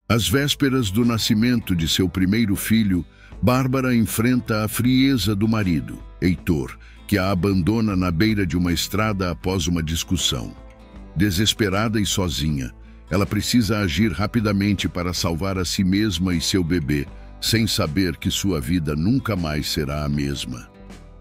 Às vésperas do nascimento de seu primeiro filho, Bárbara enfrenta a frieza do marido, Heitor, que a abandona na beira de uma estrada após uma discussão. Desesperada e sozinha, ela precisa agir rapidamente para salvar a si mesma e seu bebê, sem saber que sua vida nunca mais será a mesma.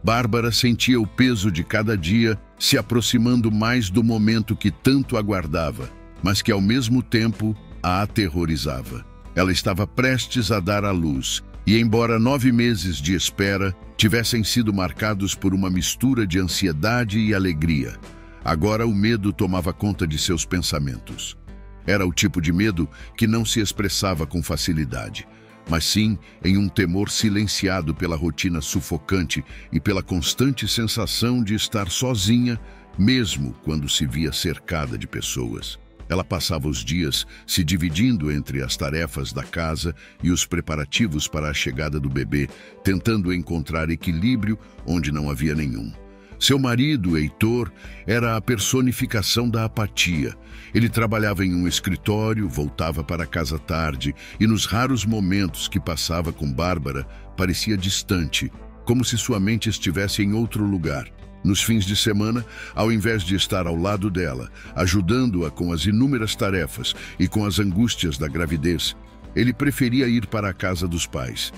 Bárbara sentia o peso de cada dia se aproximando mais do momento que tanto aguardava, mas que ao mesmo tempo a aterrorizava. Ela estava prestes a dar à luz, e embora 9 meses de espera tivessem sido marcados por uma mistura de ansiedade e alegria, agora o medo tomava conta de seus pensamentos. Era o tipo de medo que não se expressava com facilidade, mas sim em um temor silenciado pela rotina sufocante e pela constante sensação de estar sozinha, mesmo quando se via cercada de pessoas. Ela passava os dias se dividindo entre as tarefas da casa e os preparativos para a chegada do bebê, tentando encontrar equilíbrio onde não havia nenhum. Seu marido, Heitor, era a personificação da apatia. Ele trabalhava em um escritório, voltava para casa tarde e nos raros momentos que passava com Bárbara, parecia distante, como se sua mente estivesse em outro lugar. Nos fins de semana, ao invés de estar ao lado dela, ajudando-a com as inúmeras tarefas e com as angústias da gravidez, ele preferia ir para a casa dos pais.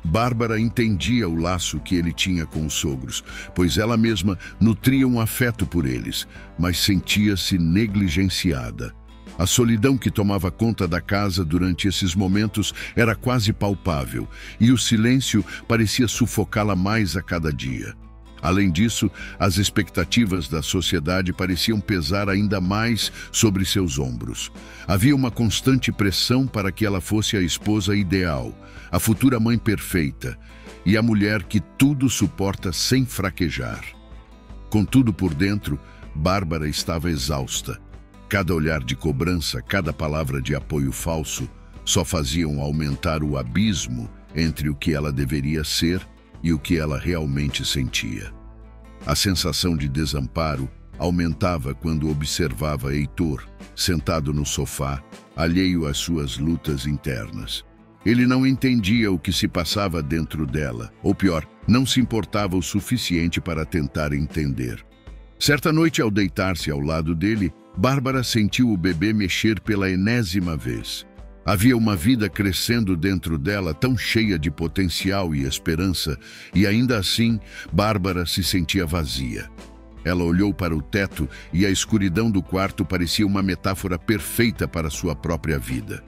Bárbara entendia o laço que ele tinha com os sogros, pois ela mesma nutria um afeto por eles, mas sentia-se negligenciada. A solidão que tomava conta da casa durante esses momentos era quase palpável, e o silêncio parecia sufocá-la mais a cada dia. Além disso, as expectativas da sociedade pareciam pesar ainda mais sobre seus ombros. Havia uma constante pressão para que ela fosse a esposa ideal, a futura mãe perfeita e a mulher que tudo suporta sem fraquejar. Contudo, por dentro, Bárbara estava exausta. Cada olhar de cobrança, cada palavra de apoio falso só faziam aumentar o abismo entre o que ela deveria ser e o que ela realmente sentia. A sensação de desamparo aumentava quando observava Heitor, sentado no sofá, alheio às suas lutas internas. Ele não entendia o que se passava dentro dela, ou pior, não se importava o suficiente para tentar entender. Certa noite, ao deitar-se ao lado dele, Bárbara sentiu o bebê mexer pela enésima vez. Havia uma vida crescendo dentro dela tão cheia de potencial e esperança, e ainda assim, Bárbara se sentia vazia. Ela olhou para o teto e a escuridão do quarto parecia uma metáfora perfeita para sua própria vida.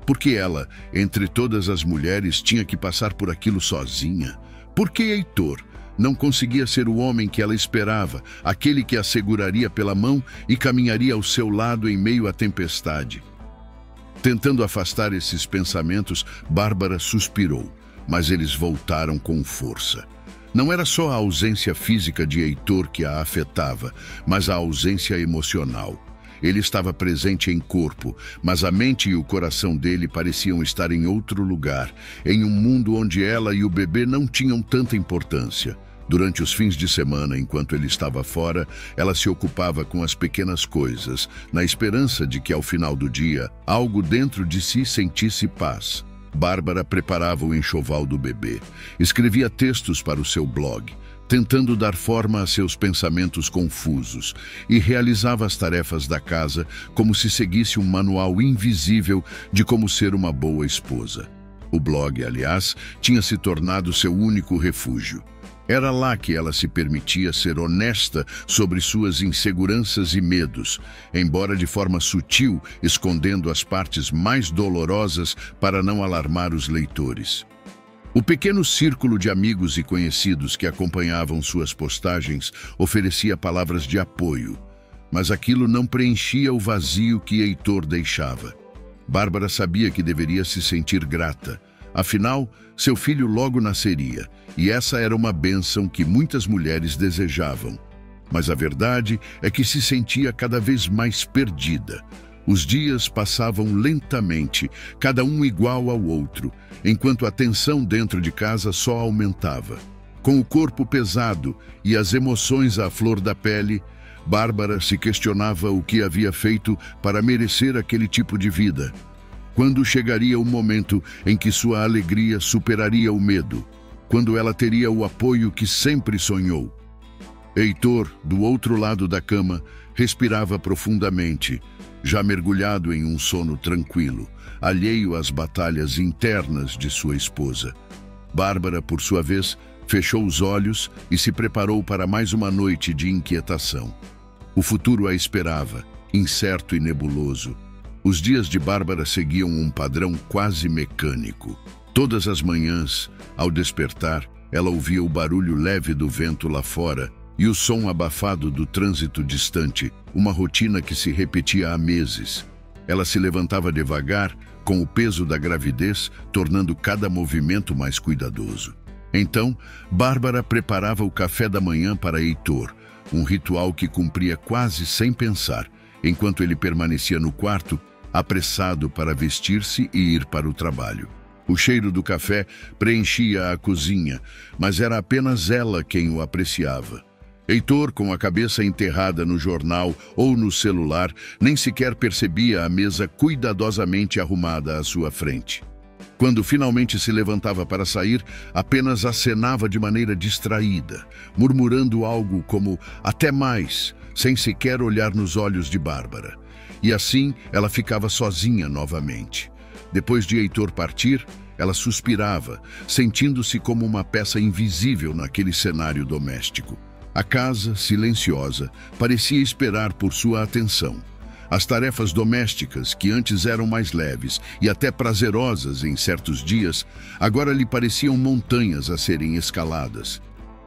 Por que ela, entre todas as mulheres, tinha que passar por aquilo sozinha? Por que Heitor não conseguia ser o homem que ela esperava, aquele que a seguraria pela mão e caminharia ao seu lado em meio à tempestade? Tentando afastar esses pensamentos, Bárbara suspirou, mas eles voltaram com força. Não era só a ausência física de Heitor que a afetava, mas a ausência emocional. Ele estava presente em corpo, mas a mente e o coração dele pareciam estar em outro lugar, em um mundo onde ela e o bebê não tinham tanta importância. Durante os fins de semana, enquanto ele estava fora, ela se ocupava com as pequenas coisas, na esperança de que, ao final do dia, algo dentro de si sentisse paz. Bárbara preparava o enxoval do bebê, escrevia textos para o seu blog, tentando dar forma a seus pensamentos confusos, e realizava as tarefas da casa como se seguisse um manual invisível de como ser uma boa esposa. O blog, aliás, tinha se tornado seu único refúgio. Era lá que ela se permitia ser honesta sobre suas inseguranças e medos, embora de forma sutil, escondendo as partes mais dolorosas para não alarmar os leitores. O pequeno círculo de amigos e conhecidos que acompanhavam suas postagens oferecia palavras de apoio, mas aquilo não preenchia o vazio que Heitor deixava. Bárbara sabia que deveria se sentir grata. Afinal, seu filho logo nasceria, e essa era uma bênção que muitas mulheres desejavam. Mas a verdade é que se sentia cada vez mais perdida. Os dias passavam lentamente, cada um igual ao outro, enquanto a tensão dentro de casa só aumentava. Com o corpo pesado e as emoções à flor da pele, Bárbara se questionava o que havia feito para merecer aquele tipo de vida. Quando chegaria o momento em que sua alegria superaria o medo? Quando ela teria o apoio que sempre sonhou? Heitor, do outro lado da cama, respirava profundamente, já mergulhado em um sono tranquilo, alheio às batalhas internas de sua esposa. Bárbara, por sua vez, fechou os olhos e se preparou para mais uma noite de inquietação. O futuro a esperava, incerto e nebuloso. Os dias de Bárbara seguiam um padrão quase mecânico. Todas as manhãs, ao despertar, ela ouvia o barulho leve do vento lá fora e o som abafado do trânsito distante, uma rotina que se repetia há meses. Ela se levantava devagar, com o peso da gravidez, tornando cada movimento mais cuidadoso. Então, Bárbara preparava o café da manhã para Heitor, um ritual que cumpria quase sem pensar, enquanto ele permanecia no quarto, apressado para vestir-se e ir para o trabalho. O cheiro do café preenchia a cozinha, mas era apenas ela quem o apreciava. Heitor, com a cabeça enterrada no jornal ou no celular, nem sequer percebia a mesa cuidadosamente arrumada à sua frente. Quando finalmente se levantava para sair, apenas acenava de maneira distraída, murmurando algo como "até mais", sem sequer olhar nos olhos de Bárbara. E assim ela ficava sozinha novamente. Depois de Heitor partir, ela suspirava, sentindo-se como uma peça invisível naquele cenário doméstico. A casa, silenciosa, parecia esperar por sua atenção. As tarefas domésticas, que antes eram mais leves e até prazerosas em certos dias, agora lhe pareciam montanhas a serem escaladas.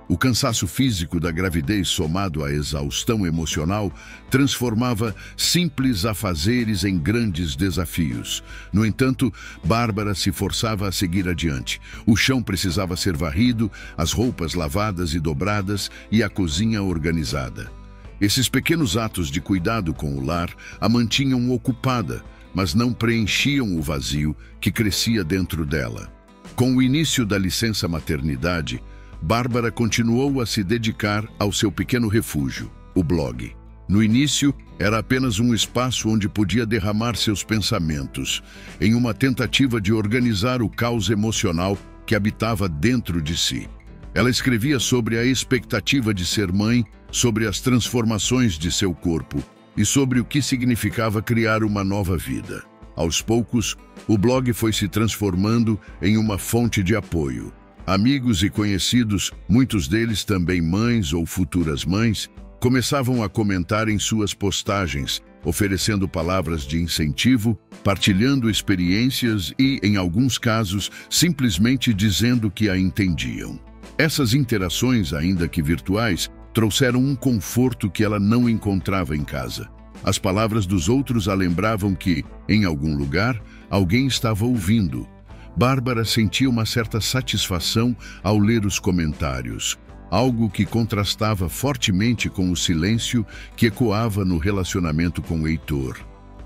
O cansaço físico da gravidez, somado à exaustão emocional, transformava simples afazeres em grandes desafios. No entanto, Bárbara se forçava a seguir adiante. O chão precisava ser varrido, as roupas lavadas e dobradas e a cozinha organizada. Esses pequenos atos de cuidado com o lar a mantinham ocupada, mas não preenchiam o vazio que crescia dentro dela. Com o início da licença maternidade, Bárbara continuou a se dedicar ao seu pequeno refúgio, o blog. No início, era apenas um espaço onde podia derramar seus pensamentos, em uma tentativa de organizar o caos emocional que habitava dentro de si. Ela escrevia sobre a expectativa de ser mãe, sobre as transformações de seu corpo e sobre o que significava criar uma nova vida. Aos poucos, o blog foi se transformando em uma fonte de apoio. Amigos e conhecidos, muitos deles também mães ou futuras mães, começavam a comentar em suas postagens, oferecendo palavras de incentivo, partilhando experiências e, em alguns casos, simplesmente dizendo que a entendiam. Essas interações, ainda que virtuais, trouxeram um conforto que ela não encontrava em casa. As palavras dos outros a lembravam que, em algum lugar, alguém estava ouvindo. Bárbara sentia uma certa satisfação ao ler os comentários, algo que contrastava fortemente com o silêncio que ecoava no relacionamento com Heitor.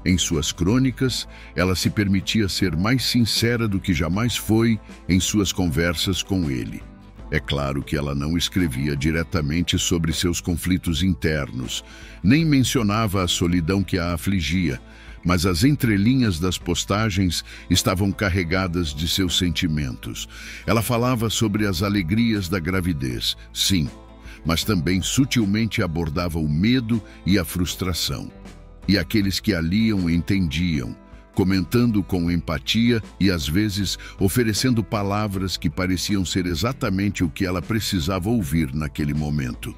Em suas crônicas, ela se permitia ser mais sincera do que jamais foi em suas conversas com ele. É claro que ela não escrevia diretamente sobre seus conflitos internos, nem mencionava a solidão que a afligia, mas as entrelinhas das postagens estavam carregadas de seus sentimentos. Ela falava sobre as alegrias da gravidez, sim, mas também sutilmente abordava o medo e a frustração. E aqueles que a liam entendiam, comentando com empatia e, às vezes, oferecendo palavras que pareciam ser exatamente o que ela precisava ouvir naquele momento.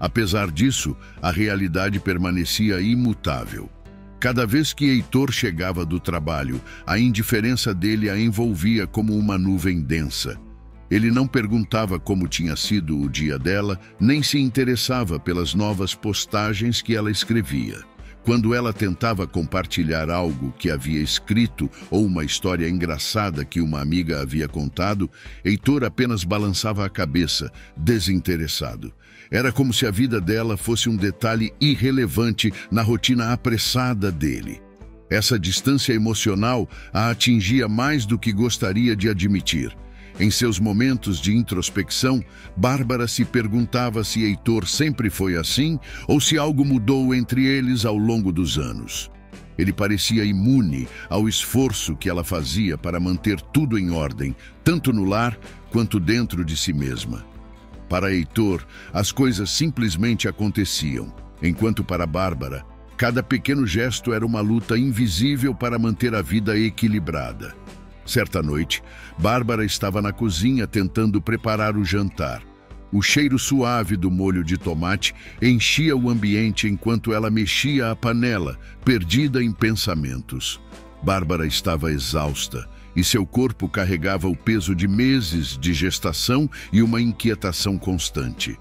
Apesar disso, a realidade permanecia imutável. Cada vez que Heitor chegava do trabalho, a indiferença dele a envolvia como uma nuvem densa. Ele não perguntava como tinha sido o dia dela, nem se interessava pelas novas postagens que ela escrevia. Quando ela tentava compartilhar algo que havia escrito ou uma história engraçada que uma amiga havia contado, Heitor apenas balançava a cabeça, desinteressado. Era como se a vida dela fosse um detalhe irrelevante na rotina apressada dele. Essa distância emocional a atingia mais do que gostaria de admitir. Em seus momentos de introspecção, Bárbara se perguntava se Heitor sempre foi assim ou se algo mudou entre eles ao longo dos anos. Ele parecia imune ao esforço que ela fazia para manter tudo em ordem, tanto no lar quanto dentro de si mesma. Para Heitor, as coisas simplesmente aconteciam, enquanto para Bárbara, cada pequeno gesto era uma luta invisível para manter a vida equilibrada. Certa noite, Bárbara estava na cozinha tentando preparar o jantar. O cheiro suave do molho de tomate enchia o ambiente enquanto ela mexia a panela, perdida em pensamentos. Bárbara estava exausta e seu corpo carregava o peso de meses de gestação e uma inquietação constante.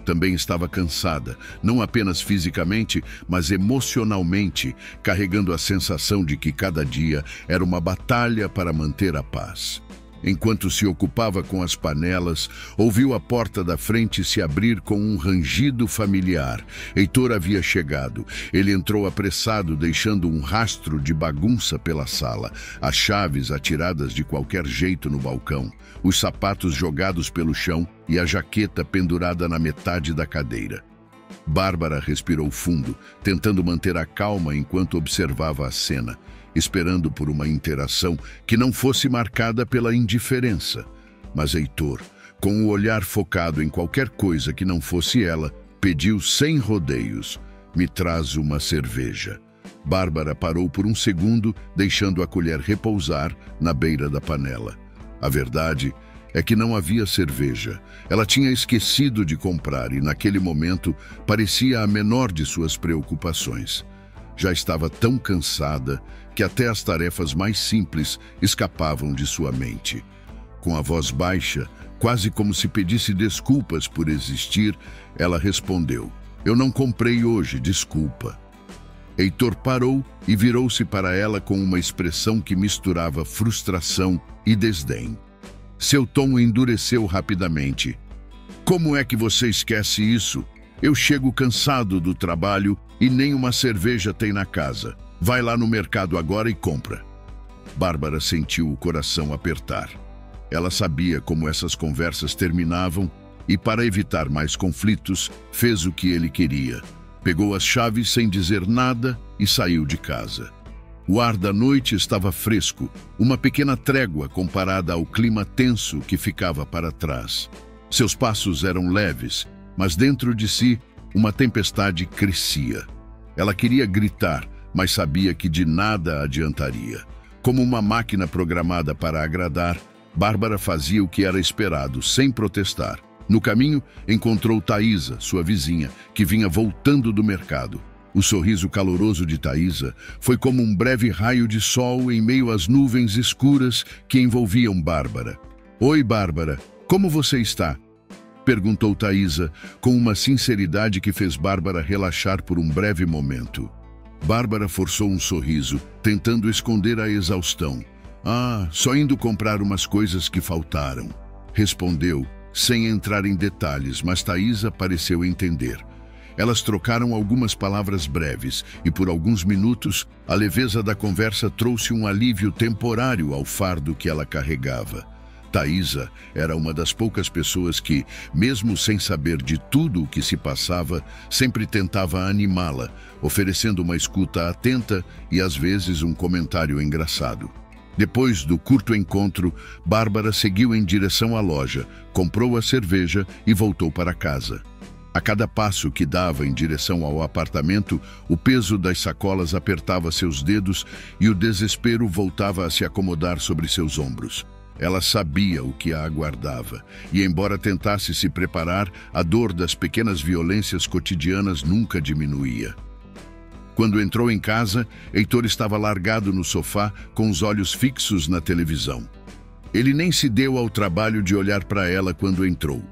Também estava cansada, não apenas fisicamente, mas emocionalmente, carregando a sensação de que cada dia era uma batalha para manter a paz. Enquanto se ocupava com as panelas, ouviu a porta da frente se abrir com um rangido familiar. Heitor havia chegado. Ele entrou apressado, deixando um rastro de bagunça pela sala, as chaves atiradas de qualquer jeito no balcão, os sapatos jogados pelo chão e a jaqueta pendurada na metade da cadeira. Bárbara respirou fundo, tentando manter a calma enquanto observava a cena, esperando por uma interação que não fosse marcada pela indiferença. Mas Heitor, com o olhar focado em qualquer coisa que não fosse ela, pediu sem rodeios: "Me traz uma cerveja." Bárbara parou por um segundo, deixando a colher repousar na beira da panela. A verdade é que não havia cerveja. Ela tinha esquecido de comprar e, naquele momento, parecia a menor de suas preocupações. Já estava tão cansada que até as tarefas mais simples escapavam de sua mente. Com a voz baixa, quase como se pedisse desculpas por existir, ela respondeu: "Eu não comprei hoje, desculpa." Heitor parou e virou-se para ela com uma expressão que misturava frustração e desdém. Seu tom endureceu rapidamente. "Como é que você esquece isso? Eu chego cansado do trabalho e nem uma cerveja tem na casa. Vai lá no mercado agora e compra." Bárbara sentiu o coração apertar. Ela sabia como essas conversas terminavam e, para evitar mais conflitos, fez o que ele queria. Pegou as chaves sem dizer nada e saiu de casa. O ar da noite estava fresco, uma pequena trégua comparada ao clima tenso que ficava para trás. Seus passos eram leves, mas dentro de si, uma tempestade crescia. Ela queria gritar, mas sabia que de nada adiantaria. Como uma máquina programada para agradar, Bárbara fazia o que era esperado, sem protestar. No caminho, encontrou Thaisa, sua vizinha, que vinha voltando do mercado. O sorriso caloroso de Thaisa foi como um breve raio de sol em meio às nuvens escuras que envolviam Bárbara. "Oi, Bárbara, como você está?" perguntou Thaisa, com uma sinceridade que fez Bárbara relaxar por um breve momento. Bárbara forçou um sorriso, tentando esconder a exaustão. "Ah, só indo comprar umas coisas que faltaram", respondeu, sem entrar em detalhes, mas Thaisa pareceu entender. Elas trocaram algumas palavras breves e, por alguns minutos, a leveza da conversa trouxe um alívio temporário ao fardo que ela carregava. Thaisa era uma das poucas pessoas que, mesmo sem saber de tudo o que se passava, sempre tentava animá-la, oferecendo uma escuta atenta e, às vezes, um comentário engraçado. Depois do curto encontro, Bárbara seguiu em direção à loja, comprou a cerveja e voltou para casa. A cada passo que dava em direção ao apartamento, o peso das sacolas apertava seus dedos e o desespero voltava a se acomodar sobre seus ombros. Ela sabia o que a aguardava, e embora tentasse se preparar, a dor das pequenas violências cotidianas nunca diminuía. Quando entrou em casa, Heitor estava largado no sofá, com os olhos fixos na televisão. Ele nem se deu ao trabalho de olhar para ela quando entrou.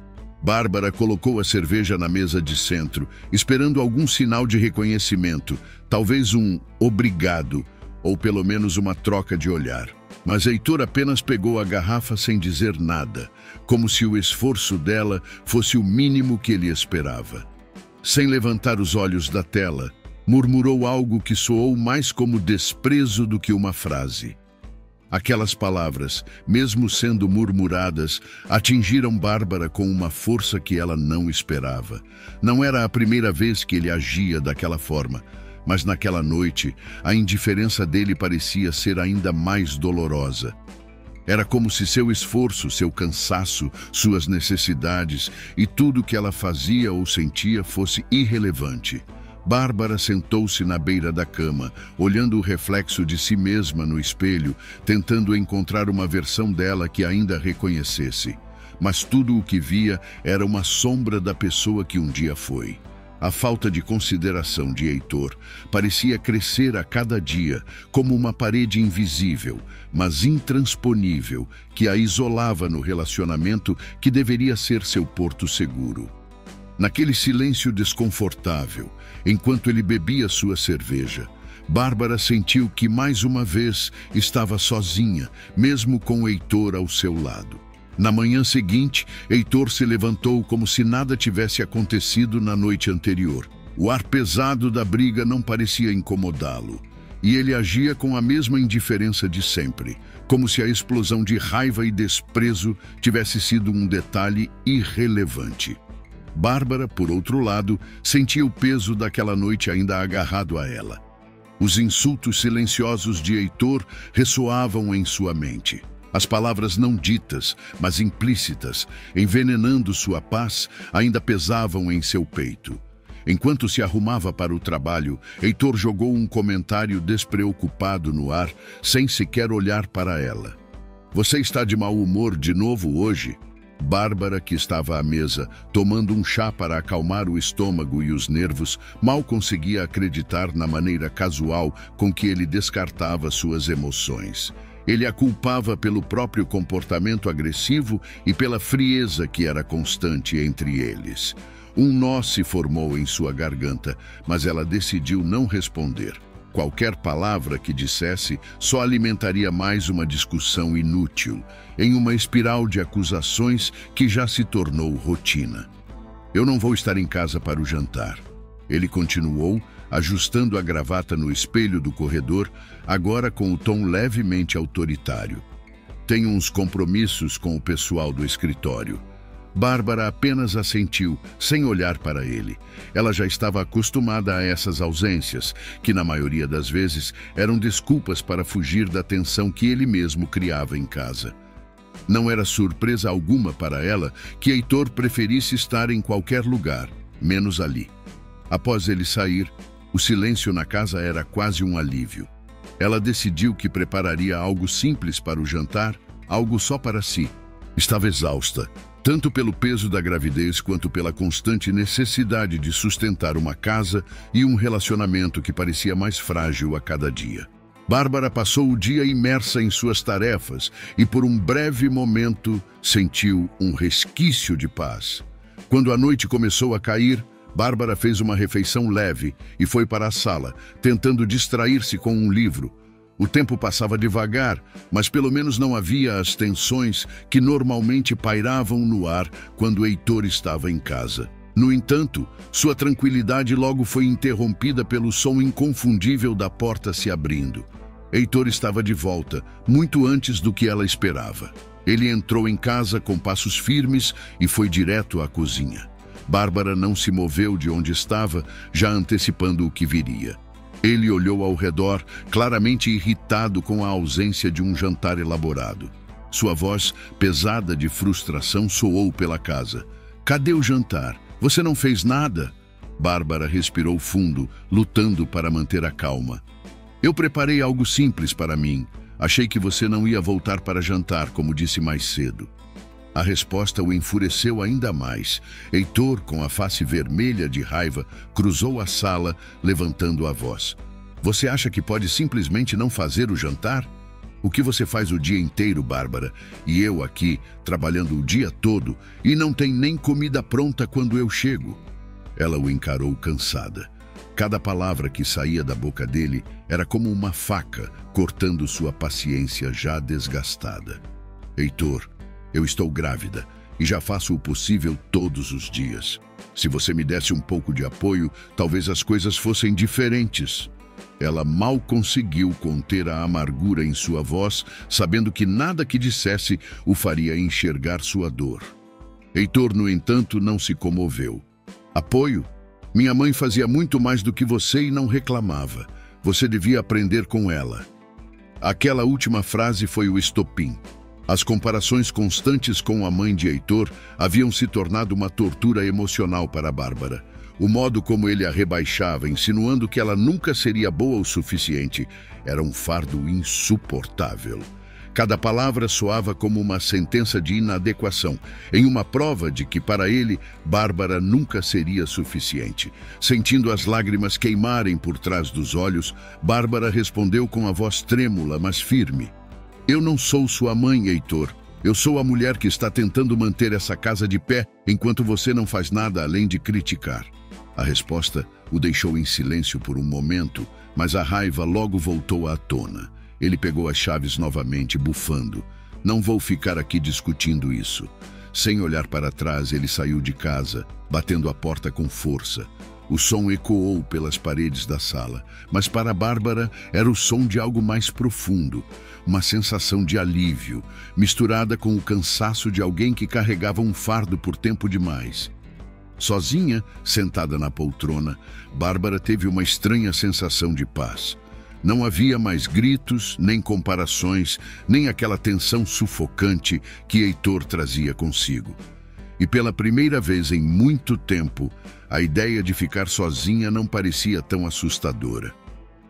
Bárbara colocou a cerveja na mesa de centro, esperando algum sinal de reconhecimento, talvez um "obrigado", ou pelo menos uma troca de olhar. Mas Heitor apenas pegou a garrafa sem dizer nada, como se o esforço dela fosse o mínimo que ele esperava. Sem levantar os olhos da tela, murmurou algo que soou mais como desprezo do que uma frase. Aquelas palavras, mesmo sendo murmuradas, atingiram Bárbara com uma força que ela não esperava. Não era a primeira vez que ele agia daquela forma, Mas naquela noite, a indiferença dele parecia ser ainda mais dolorosa. Era como se seu esforço, seu cansaço, suas necessidades e tudo que ela fazia ou sentia fosse irrelevante. Bárbara sentou-se na beira da cama, olhando o reflexo de si mesma no espelho, tentando encontrar uma versão dela que ainda reconhecesse. Mas tudo o que via era uma sombra da pessoa que um dia foi. A falta de consideração de Heitor parecia crescer a cada dia, como uma parede invisível, mas intransponível, que a isolava no relacionamento que deveria ser seu porto seguro. Naquele silêncio desconfortável, enquanto ele bebia sua cerveja, Bárbara sentiu que mais uma vez estava sozinha, mesmo com Heitor ao seu lado. Na manhã seguinte, Heitor se levantou como se nada tivesse acontecido na noite anterior. O ar pesado da briga não parecia incomodá-lo, e ele agia com a mesma indiferença de sempre, como se a explosão de raiva e desprezo tivesse sido um detalhe irrelevante. Bárbara, por outro lado, sentia o peso daquela noite ainda agarrado a ela. Os insultos silenciosos de Heitor ressoavam em sua mente. As palavras não ditas, mas implícitas, envenenando sua paz, ainda pesavam em seu peito. Enquanto se arrumava para o trabalho, Heitor jogou um comentário despreocupado no ar, sem sequer olhar para ela. "Você está de mau humor de novo hoje?" Bárbara, que estava à mesa, tomando um chá para acalmar o estômago e os nervos, mal conseguia acreditar na maneira casual com que ele descartava suas emoções. Ele a culpava pelo próprio comportamento agressivo e pela frieza que era constante entre eles. Um nó se formou em sua garganta, mas ela decidiu não responder. Qualquer palavra que dissesse só alimentaria mais uma discussão inútil, em uma espiral de acusações que já se tornou rotina. "Eu não vou estar em casa para o jantar." Ele continuou, ajustando a gravata no espelho do corredor, agora com o tom levemente autoritário. "Tenho uns compromissos com o pessoal do escritório." Bárbara apenas assentiu, sem olhar para ele. Ela já estava acostumada a essas ausências, que na maioria das vezes eram desculpas para fugir da tensão que ele mesmo criava em casa. Não era surpresa alguma para ela que Heitor preferisse estar em qualquer lugar, menos ali. Após ele sair, o silêncio na casa era quase um alívio. Ela decidiu que prepararia algo simples para o jantar, algo só para si. Estava exausta, tanto pelo peso da gravidez quanto pela constante necessidade de sustentar uma casa e um relacionamento que parecia mais frágil a cada dia. Bárbara passou o dia imersa em suas tarefas e, por um breve momento, sentiu um resquício de paz. Quando a noite começou a cair, Bárbara fez uma refeição leve e foi para a sala, tentando distrair-se com um livro. O tempo passava devagar, mas pelo menos não havia as tensões que normalmente pairavam no ar quando Heitor estava em casa. No entanto, sua tranquilidade logo foi interrompida pelo som inconfundível da porta se abrindo. Heitor estava de volta, muito antes do que ela esperava. Ele entrou em casa com passos firmes e foi direto à cozinha. Bárbara não se moveu de onde estava, já antecipando o que viria. Ele olhou ao redor, claramente irritado com a ausência de um jantar elaborado. Sua voz, pesada de frustração, soou pela casa. "Cadê o jantar? Você não fez nada?" Bárbara respirou fundo, lutando para manter a calma. "Eu preparei algo simples para mim. Achei que você não ia voltar para jantar, como disse mais cedo." A resposta o enfureceu ainda mais. Heitor, com a face vermelha de raiva, cruzou a sala, levantando a voz. "Você acha que pode simplesmente não fazer o jantar? O que você faz o dia inteiro, Bárbara? E eu aqui, trabalhando o dia todo, e não tem nem comida pronta quando eu chego." Ela o encarou cansada. Cada palavra que saía da boca dele era como uma faca, cortando sua paciência já desgastada. "Heitor, eu estou grávida e já faço o possível todos os dias. Se você me desse um pouco de apoio, talvez as coisas fossem diferentes." Ela mal conseguiu conter a amargura em sua voz, sabendo que nada que dissesse o faria enxergar sua dor. Heitor, no entanto, não se comoveu. "Apoio? Minha mãe fazia muito mais do que você e não reclamava. Você devia aprender com ela. Aquela última frase foi o estopim. As comparações constantes com a mãe de Heitor haviam se tornado uma tortura emocional para Bárbara. O modo como ele a rebaixava, insinuando que ela nunca seria boa o suficiente, era um fardo insuportável. Cada palavra soava como uma sentença de inadequação, em uma prova de que, para ele, Bárbara nunca seria suficiente. Sentindo as lágrimas queimarem por trás dos olhos, Bárbara respondeu com a voz trêmula, mas firme. Eu não sou sua mãe, Heitor. Eu sou a mulher que está tentando manter essa casa de pé enquanto você não faz nada além de criticar. A resposta o deixou em silêncio por um momento, mas a raiva logo voltou à tona. Ele pegou as chaves novamente, bufando. Não vou ficar aqui discutindo isso. Sem olhar para trás, ele saiu de casa, batendo a porta com força. O som ecoou pelas paredes da sala, mas para Bárbara era o som de algo mais profundo, uma sensação de alívio, misturada com o cansaço de alguém que carregava um fardo por tempo demais. Sozinha, sentada na poltrona, Bárbara teve uma estranha sensação de paz. Não havia mais gritos, nem comparações, nem aquela tensão sufocante que Heitor trazia consigo. E pela primeira vez em muito tempo, a ideia de ficar sozinha não parecia tão assustadora.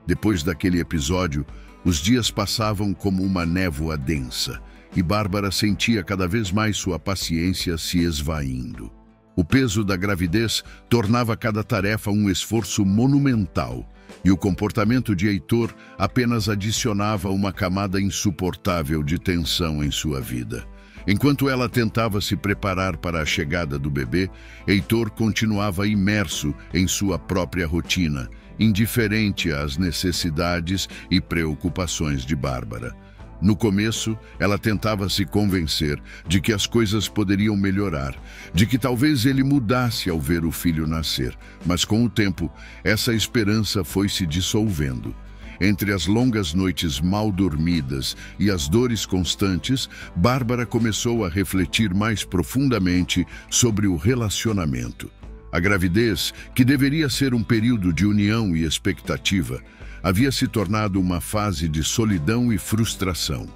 Depois daquele episódio, os dias passavam como uma névoa densa, e Bárbara sentia cada vez mais sua paciência se esvaindo. O peso da gravidez tornava cada tarefa um esforço monumental, e o comportamento de Heitor apenas adicionava uma camada insuportável de tensão em sua vida. Enquanto ela tentava se preparar para a chegada do bebê, Heitor continuava imerso em sua própria rotina, indiferente às necessidades e preocupações de Bárbara. No começo, ela tentava se convencer de que as coisas poderiam melhorar, de que talvez ele mudasse ao ver o filho nascer, mas com o tempo, essa esperança foi se dissolvendo. Entre as longas noites mal dormidas e as dores constantes, Bárbara começou a refletir mais profundamente sobre o relacionamento. A gravidez, que deveria ser um período de união e expectativa, havia se tornado uma fase de solidão e frustração.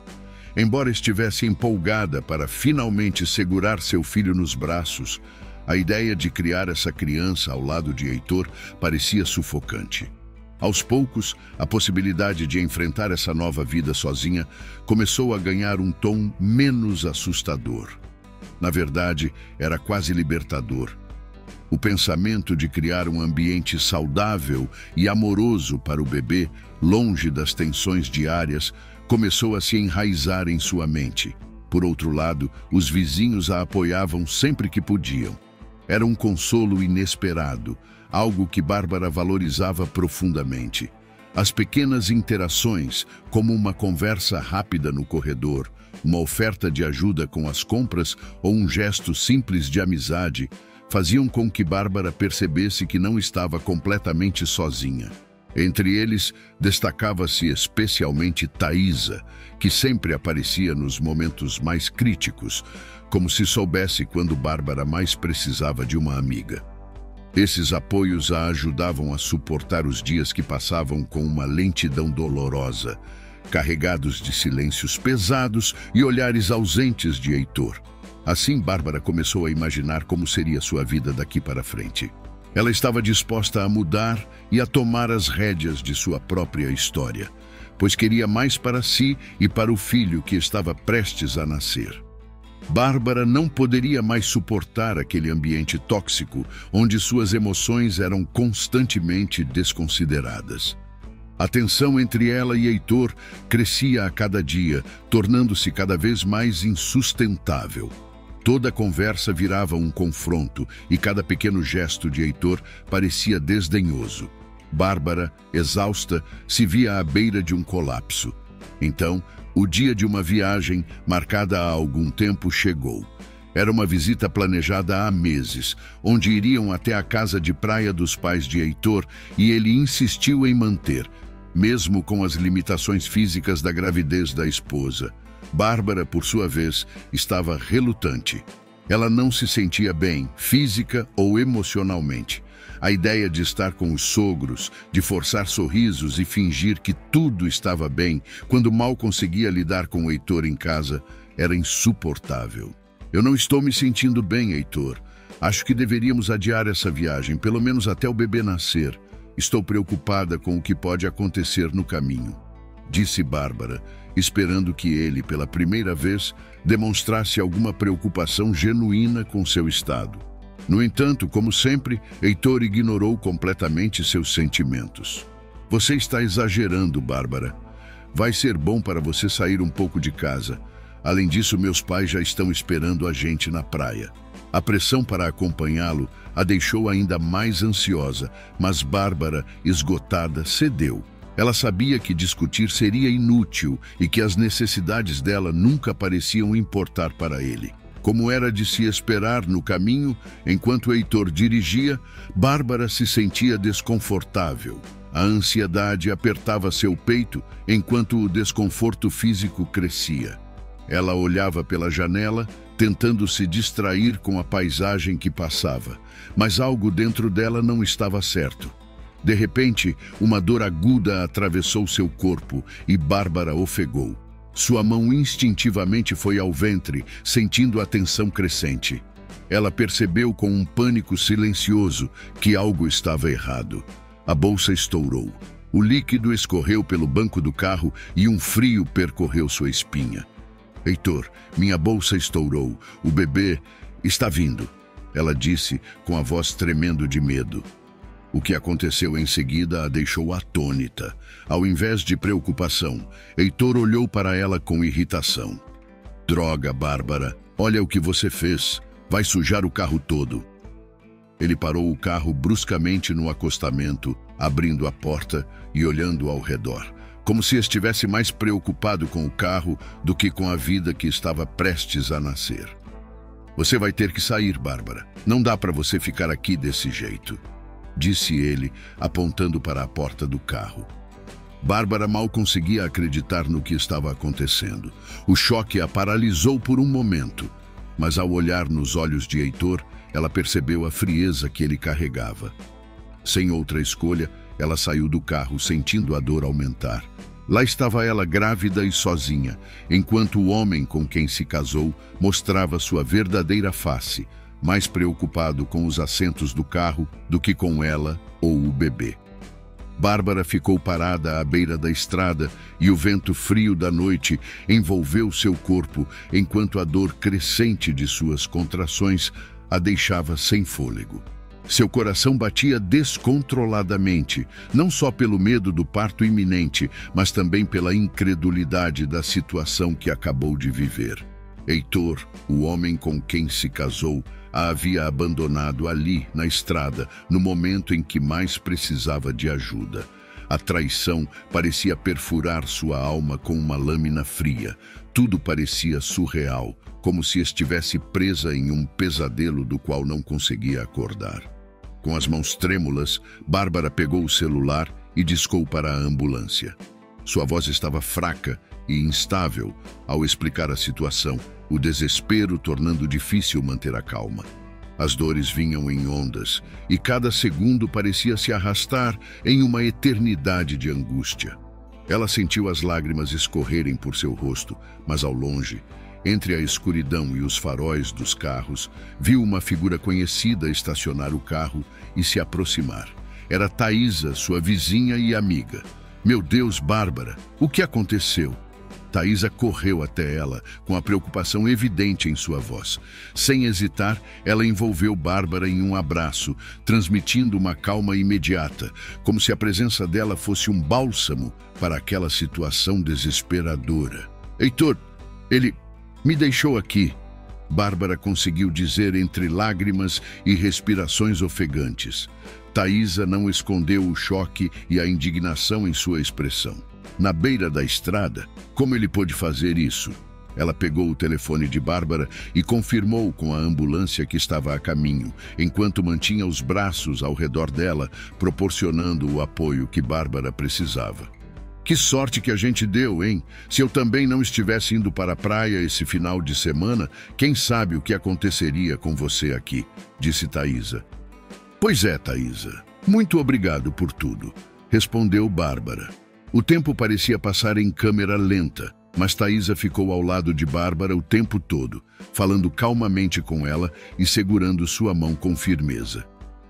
Embora estivesse empolgada para finalmente segurar seu filho nos braços, a ideia de criar essa criança ao lado de Heitor parecia sufocante. Aos poucos, a possibilidade de enfrentar essa nova vida sozinha começou a ganhar um tom menos assustador. Na verdade, era quase libertador. O pensamento de criar um ambiente saudável e amoroso para o bebê, longe das tensões diárias, começou a se enraizar em sua mente. Por outro lado, os vizinhos a apoiavam sempre que podiam. Era um consolo inesperado, algo que Bárbara valorizava profundamente. As pequenas interações, como uma conversa rápida no corredor, uma oferta de ajuda com as compras ou um gesto simples de amizade, faziam com que Bárbara percebesse que não estava completamente sozinha. Entre eles, destacava-se especialmente Thaisa, que sempre aparecia nos momentos mais críticos, como se soubesse quando Bárbara mais precisava de uma amiga. Esses apoios a ajudavam a suportar os dias que passavam com uma lentidão dolorosa, carregados de silêncios pesados e olhares ausentes de Heitor. Assim, Bárbara começou a imaginar como seria sua vida daqui para frente. Ela estava disposta a mudar e a tomar as rédeas de sua própria história, pois queria mais para si e para o filho que estava prestes a nascer. Bárbara não poderia mais suportar aquele ambiente tóxico onde suas emoções eram constantemente desconsideradas. A tensão entre ela e Heitor crescia a cada dia, tornando-se cada vez mais insustentável. Toda conversa virava um confronto e cada pequeno gesto de Heitor parecia desdenhoso. Bárbara, exausta, se via à beira de um colapso. Então, o dia de uma viagem, marcada há algum tempo, chegou. Era uma visita planejada há meses, onde iriam até a casa de praia dos pais de Heitor e ele insistiu em manter, mesmo com as limitações físicas da gravidez da esposa. Bárbara, por sua vez, estava relutante. Ela não se sentia bem, física ou emocionalmente. A ideia de estar com os sogros, de forçar sorrisos e fingir que tudo estava bem, quando mal conseguia lidar com o Heitor em casa, era insuportável. Eu não estou me sentindo bem, Heitor. Acho que deveríamos adiar essa viagem, pelo menos até o bebê nascer. Estou preocupada com o que pode acontecer no caminho, disse Bárbara, esperando que ele, pela primeira vez, demonstrasse alguma preocupação genuína com seu estado. No entanto, como sempre, Heitor ignorou completamente seus sentimentos. Você está exagerando, Bárbara. Vai ser bom para você sair um pouco de casa. Além disso, meus pais já estão esperando a gente na praia. A pressão para acompanhá-lo a deixou ainda mais ansiosa, mas Bárbara, esgotada, cedeu. Ela sabia que discutir seria inútil e que as necessidades dela nunca pareciam importar para ele. Como era de se esperar no caminho, enquanto Heitor dirigia, Bárbara se sentia desconfortável. A ansiedade apertava seu peito enquanto o desconforto físico crescia. Ela olhava pela janela, tentando se distrair com a paisagem que passava, mas algo dentro dela não estava certo. De repente, uma dor aguda atravessou seu corpo e Bárbara ofegou. Sua mão instintivamente foi ao ventre, sentindo a tensão crescente. Ela percebeu com um pânico silencioso que algo estava errado. A bolsa estourou. O líquido escorreu pelo banco do carro e um frio percorreu sua espinha. Heitor, minha bolsa estourou. O bebê está vindo, ela disse com a voz tremendo de medo. O que aconteceu em seguida a deixou atônita. Ao invés de preocupação, Heitor olhou para ela com irritação. Droga, Bárbara, olha o que você fez. Vai sujar o carro todo. Ele parou o carro bruscamente no acostamento, abrindo a porta e olhando ao redor, como se estivesse mais preocupado com o carro do que com a vida que estava prestes a nascer. Você vai ter que sair, Bárbara. Não dá para você ficar aqui desse jeito, disse ele, apontando para a porta do carro. Bárbara mal conseguia acreditar no que estava acontecendo. O choque a paralisou por um momento, mas ao olhar nos olhos de Heitor, ela percebeu a frieza que ele carregava. Sem outra escolha, ela saiu do carro, sentindo a dor aumentar. Lá estava ela grávida e sozinha, enquanto o homem com quem se casou mostrava sua verdadeira face, mais preocupado com os assentos do carro do que com ela ou o bebê. Bárbara ficou parada à beira da estrada e o vento frio da noite envolveu seu corpo enquanto a dor crescente de suas contrações a deixava sem fôlego. Seu coração batia descontroladamente, não só pelo medo do parto iminente, mas também pela incredulidade da situação que acabou de viver. Heitor, o homem com quem se casou, a havia abandonado ali, na estrada, no momento em que mais precisava de ajuda. A traição parecia perfurar sua alma com uma lâmina fria. Tudo parecia surreal, como se estivesse presa em um pesadelo do qual não conseguia acordar. Com as mãos trêmulas, Bárbara pegou o celular e discou para a ambulância. Sua voz estava fraca e instável ao explicar a situação, o desespero tornando difícil manter a calma. As dores vinham em ondas e cada segundo parecia se arrastar em uma eternidade de angústia. Ela sentiu as lágrimas escorrerem por seu rosto, mas ao longe, entre a escuridão e os faróis dos carros, viu uma figura conhecida estacionar o carro e se aproximar. Era Thaisa, sua vizinha e amiga. Meu Deus, Bárbara, o que aconteceu? Thaisa correu até ela, com a preocupação evidente em sua voz. Sem hesitar, ela envolveu Bárbara em um abraço, transmitindo uma calma imediata, como se a presença dela fosse um bálsamo para aquela situação desesperadora. Heitor, ele me deixou aqui, Bárbara conseguiu dizer entre lágrimas e respirações ofegantes. Thaisa não escondeu o choque e a indignação em sua expressão. Na beira da estrada, como ele pôde fazer isso? Ela pegou o telefone de Bárbara e confirmou com a ambulância que estava a caminho, enquanto mantinha os braços ao redor dela, proporcionando o apoio que Bárbara precisava. Que sorte que a gente deu, hein? Se eu também não estivesse indo para a praia esse final de semana, quem sabe o que aconteceria com você aqui, disse Thaisa. Pois é, Thaisa. Muito obrigado por tudo, respondeu Bárbara. O tempo parecia passar em câmera lenta, mas Thaisa ficou ao lado de Bárbara o tempo todo, falando calmamente com ela e segurando sua mão com firmeza.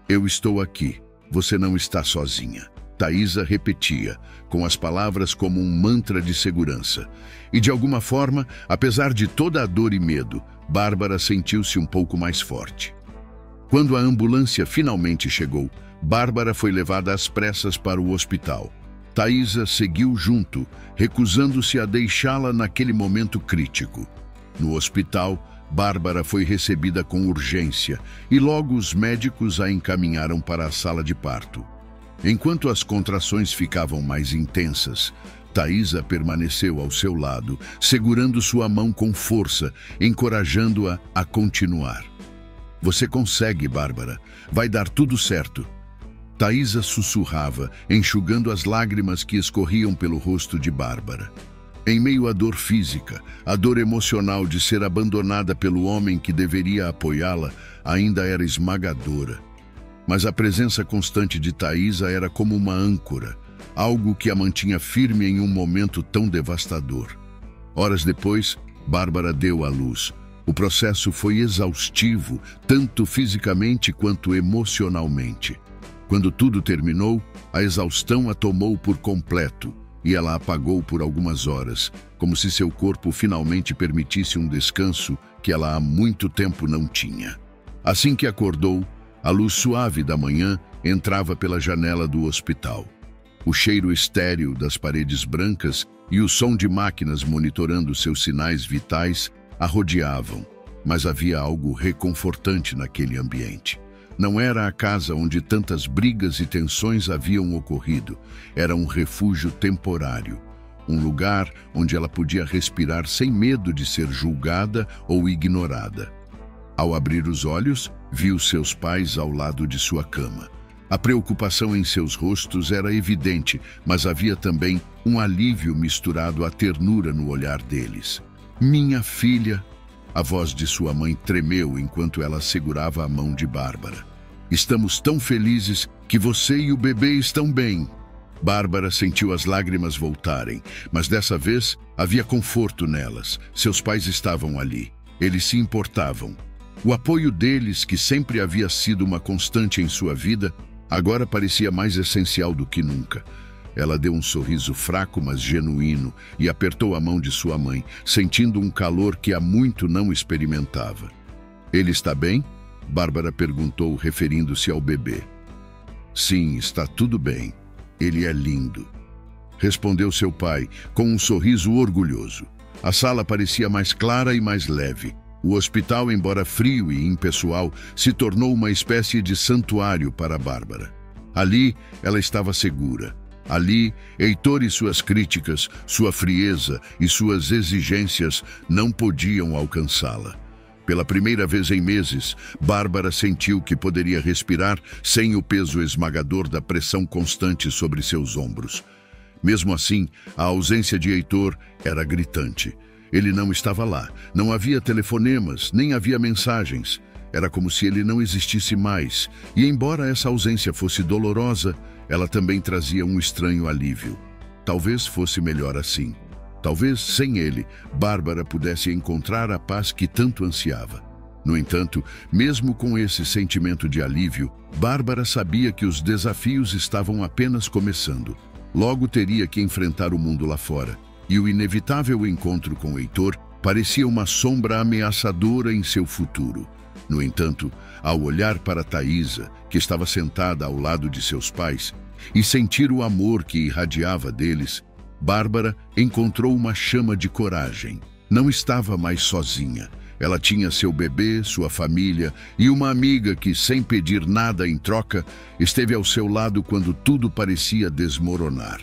Eu estou aqui, você não está sozinha. Thaisa repetia, com as palavras como um mantra de segurança. E de alguma forma, apesar de toda a dor e medo, Bárbara sentiu-se um pouco mais forte. Quando a ambulância finalmente chegou, Bárbara foi levada às pressas para o hospital. Thaisa seguiu junto, recusando-se a deixá-la naquele momento crítico. No hospital, Bárbara foi recebida com urgência e logo os médicos a encaminharam para a sala de parto. Enquanto as contrações ficavam mais intensas, Thaisa permaneceu ao seu lado, segurando sua mão com força, encorajando-a a continuar. Você consegue, Bárbara. Vai dar tudo certo. Thaisa sussurrava, enxugando as lágrimas que escorriam pelo rosto de Bárbara. Em meio à dor física, a dor emocional de ser abandonada pelo homem que deveria apoiá-la ainda era esmagadora. Mas a presença constante de Thaisa era como uma âncora, algo que a mantinha firme em um momento tão devastador. Horas depois, Bárbara deu à luz. O processo foi exaustivo, tanto fisicamente quanto emocionalmente. Quando tudo terminou, a exaustão a tomou por completo e ela apagou por algumas horas, como se seu corpo finalmente permitisse um descanso que ela há muito tempo não tinha. Assim que acordou, a luz suave da manhã entrava pela janela do hospital. O cheiro estéril das paredes brancas e o som de máquinas monitorando seus sinais vitais a rodeavam, mas havia algo reconfortante naquele ambiente. Não era a casa onde tantas brigas e tensões haviam ocorrido. Era um refúgio temporário, um lugar onde ela podia respirar sem medo de ser julgada ou ignorada. Ao abrir os olhos, viu seus pais ao lado de sua cama. A preocupação em seus rostos era evidente, mas havia também um alívio misturado à ternura no olhar deles. Minha filha, a voz de sua mãe tremeu enquanto ela segurava a mão de Bárbara. Estamos tão felizes que você e o bebê estão bem. Bárbara sentiu as lágrimas voltarem, mas dessa vez havia conforto nelas. Seus pais estavam ali. Eles se importavam. O apoio deles, que sempre havia sido uma constante em sua vida, agora parecia mais essencial do que nunca. Ela deu um sorriso fraco, mas genuíno, e apertou a mão de sua mãe, sentindo um calor que há muito não experimentava. Ele está bem? Bárbara perguntou, referindo-se ao bebê. Sim, está tudo bem. Ele é lindo, respondeu seu pai, com um sorriso orgulhoso. A sala parecia mais clara e mais leve. O hospital, embora frio e impessoal, se tornou uma espécie de santuário para Bárbara. Ali, ela estava segura. Ali, Heitor e suas críticas, sua frieza e suas exigências não podiam alcançá-la. Pela primeira vez em meses, Bárbara sentiu que poderia respirar sem o peso esmagador da pressão constante sobre seus ombros. Mesmo assim, a ausência de Heitor era gritante. Ele não estava lá, não havia telefonemas, nem havia mensagens. Era como se ele não existisse mais, e embora essa ausência fosse dolorosa, ela também trazia um estranho alívio. Talvez fosse melhor assim. Talvez, sem ele, Bárbara pudesse encontrar a paz que tanto ansiava. No entanto, mesmo com esse sentimento de alívio, Bárbara sabia que os desafios estavam apenas começando. Logo teria que enfrentar o mundo lá fora, e o inevitável encontro com Heitor parecia uma sombra ameaçadora em seu futuro. No entanto, ao olhar para Thaisa, que estava sentada ao lado de seus pais, e sentir o amor que irradiava deles, Bárbara encontrou uma chama de coragem. Não estava mais sozinha. Ela tinha seu bebê, sua família e uma amiga que, sem pedir nada em troca, esteve ao seu lado quando tudo parecia desmoronar.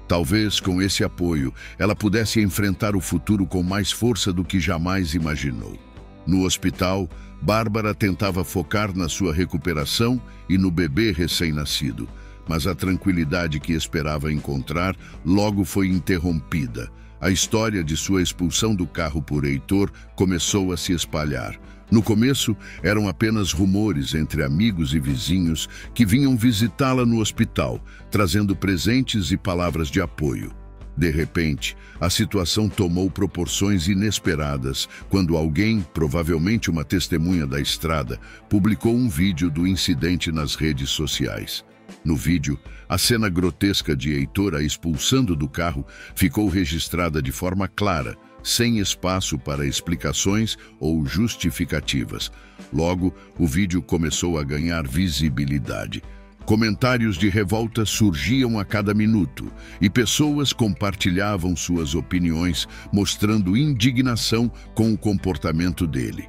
Talvez, com esse apoio, ela pudesse enfrentar o futuro com mais força do que jamais imaginou. No hospital, Bárbara tentava focar na sua recuperação e no bebê recém-nascido, mas a tranquilidade que esperava encontrar logo foi interrompida. A história de sua expulsão do carro por Heitor começou a se espalhar. No começo, eram apenas rumores entre amigos e vizinhos que vinham visitá-la no hospital, trazendo presentes e palavras de apoio. De repente, a situação tomou proporções inesperadas quando alguém, provavelmente uma testemunha da estrada, publicou um vídeo do incidente nas redes sociais. No vídeo, a cena grotesca de Heitor a expulsando do carro ficou registrada de forma clara, sem espaço para explicações ou justificativas. Logo, o vídeo começou a ganhar visibilidade. Comentários de revolta surgiam a cada minuto e pessoas compartilhavam suas opiniões, mostrando indignação com o comportamento dele.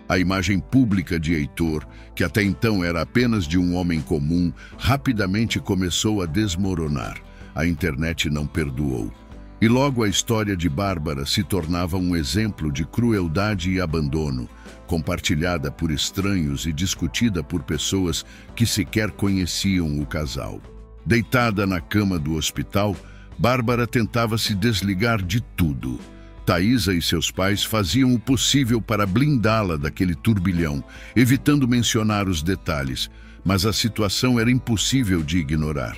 A imagem pública de Heitor, que até então era apenas de um homem comum, rapidamente começou a desmoronar. A internet não perdoou. E logo a história de Bárbara se tornava um exemplo de crueldade e abandono, compartilhada por estranhos e discutida por pessoas que sequer conheciam o casal. Deitada na cama do hospital, Bárbara tentava se desligar de tudo. Thaisa e seus pais faziam o possível para blindá-la daquele turbilhão, evitando mencionar os detalhes, mas a situação era impossível de ignorar.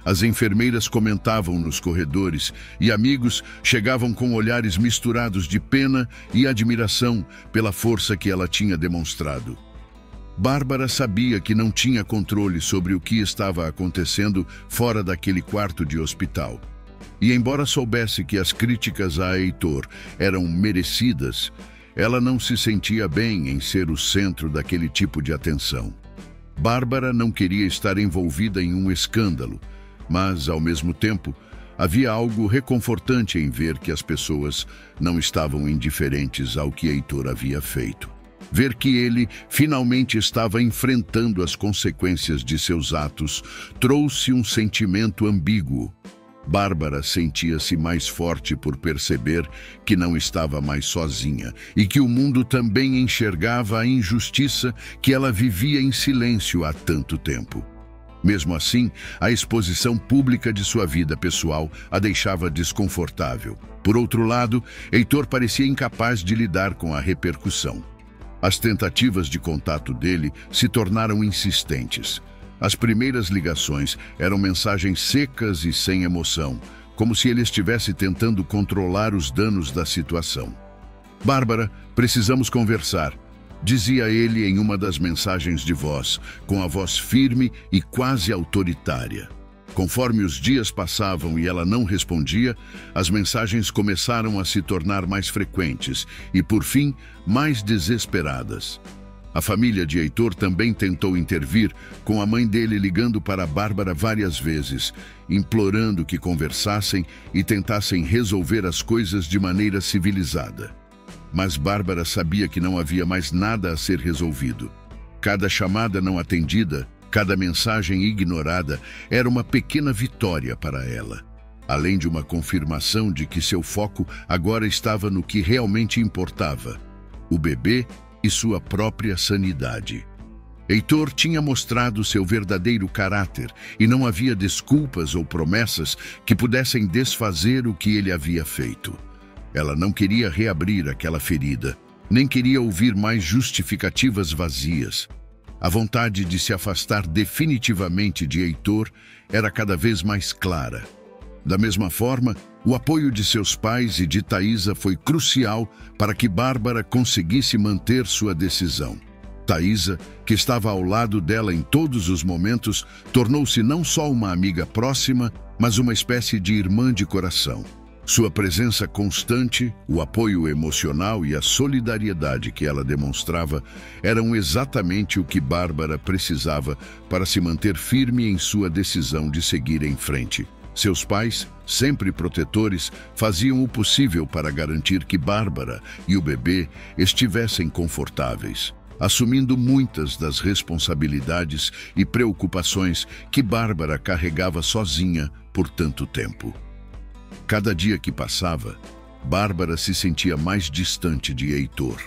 As enfermeiras comentavam nos corredores e amigos chegavam com olhares misturados de pena e admiração pela força que ela tinha demonstrado. Bárbara sabia que não tinha controle sobre o que estava acontecendo fora daquele quarto de hospital. E embora soubesse que as críticas a Heitor eram merecidas, ela não se sentia bem em ser o centro daquele tipo de atenção. Bárbara não queria estar envolvida em um escândalo, mas, ao mesmo tempo, havia algo reconfortante em ver que as pessoas não estavam indiferentes ao que Heitor havia feito. Ver que ele finalmente estava enfrentando as consequências de seus atos trouxe um sentimento ambíguo. Bárbara sentia-se mais forte por perceber que não estava mais sozinha e que o mundo também enxergava a injustiça que ela vivia em silêncio há tanto tempo. Mesmo assim, a exposição pública de sua vida pessoal a deixava desconfortável. Por outro lado, Heitor parecia incapaz de lidar com a repercussão. As tentativas de contato dele se tornaram insistentes. As primeiras ligações eram mensagens secas e sem emoção, como se ele estivesse tentando controlar os danos da situação. "Bárbara, precisamos conversar", dizia ele em uma das mensagens de voz, com a voz firme e quase autoritária. Conforme os dias passavam e ela não respondia, as mensagens começaram a se tornar mais frequentes e, por fim, mais desesperadas. A família de Heitor também tentou intervir, com a mãe dele ligando para Bárbara várias vezes, implorando que conversassem e tentassem resolver as coisas de maneira civilizada. Mas Bárbara sabia que não havia mais nada a ser resolvido. Cada chamada não atendida, cada mensagem ignorada era uma pequena vitória para ela, além de uma confirmação de que seu foco agora estava no que realmente importava: o bebê e sua própria sanidade. Heitor tinha mostrado seu verdadeiro caráter e não havia desculpas ou promessas que pudessem desfazer o que ele havia feito. Ela não queria reabrir aquela ferida, nem queria ouvir mais justificativas vazias. A vontade de se afastar definitivamente de Heitor era cada vez mais clara. Da mesma forma, o apoio de seus pais e de Thaisa foi crucial para que Bárbara conseguisse manter sua decisão. Thaisa, que estava ao lado dela em todos os momentos, tornou-se não só uma amiga próxima, mas uma espécie de irmã de coração. Sua presença constante, o apoio emocional e a solidariedade que ela demonstrava eram exatamente o que Bárbara precisava para se manter firme em sua decisão de seguir em frente. Seus pais, sempre protetores, faziam o possível para garantir que Bárbara e o bebê estivessem confortáveis, assumindo muitas das responsabilidades e preocupações que Bárbara carregava sozinha por tanto tempo. Cada dia que passava, Bárbara se sentia mais distante de Heitor.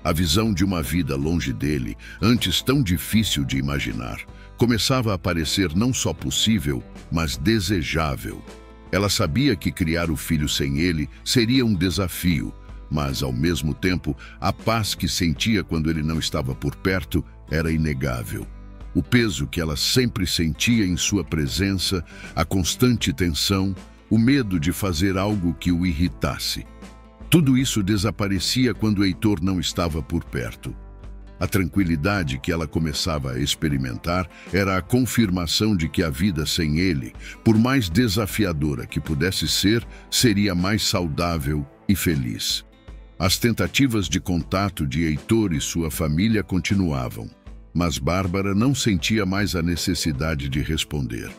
A visão de uma vida longe dele, antes tão difícil de imaginar, começava a parecer não só possível, mas desejável. Ela sabia que criar o filho sem ele seria um desafio, mas, ao mesmo tempo, a paz que sentia quando ele não estava por perto era inegável. O peso que ela sempre sentia em sua presença, a constante tensão, o medo de fazer algo que o irritasse. Tudo isso desaparecia quando Heitor não estava por perto. A tranquilidade que ela começava a experimentar era a confirmação de que a vida sem ele, por mais desafiadora que pudesse ser, seria mais saudável e feliz. As tentativas de contato de Heitor e sua família continuavam, mas Bárbara não sentia mais a necessidade de responder.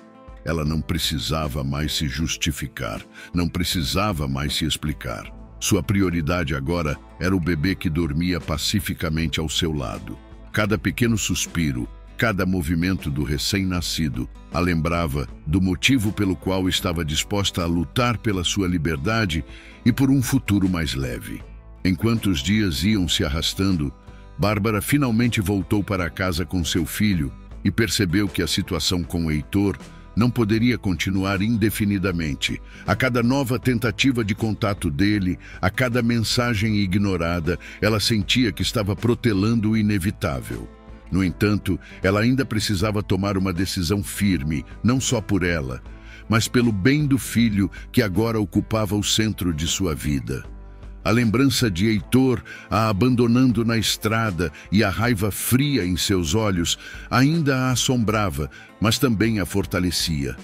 Ela não precisava mais se justificar, não precisava mais se explicar. Sua prioridade agora era o bebê que dormia pacificamente ao seu lado. Cada pequeno suspiro, cada movimento do recém-nascido a lembrava do motivo pelo qual estava disposta a lutar pela sua liberdade e por um futuro mais leve. Enquanto os dias iam se arrastando, Bárbara finalmente voltou para casa com seu filho e percebeu que a situação com Heitor não poderia continuar indefinidamente. A cada nova tentativa de contato dele, a cada mensagem ignorada, ela sentia que estava protelando o inevitável. No entanto, ela ainda precisava tomar uma decisão firme, não só por ela, mas pelo bem do filho que agora ocupava o centro de sua vida. A lembrança de Heitor a abandonando na estrada e a raiva fria em seus olhos ainda a assombrava, mas também a fortalecia.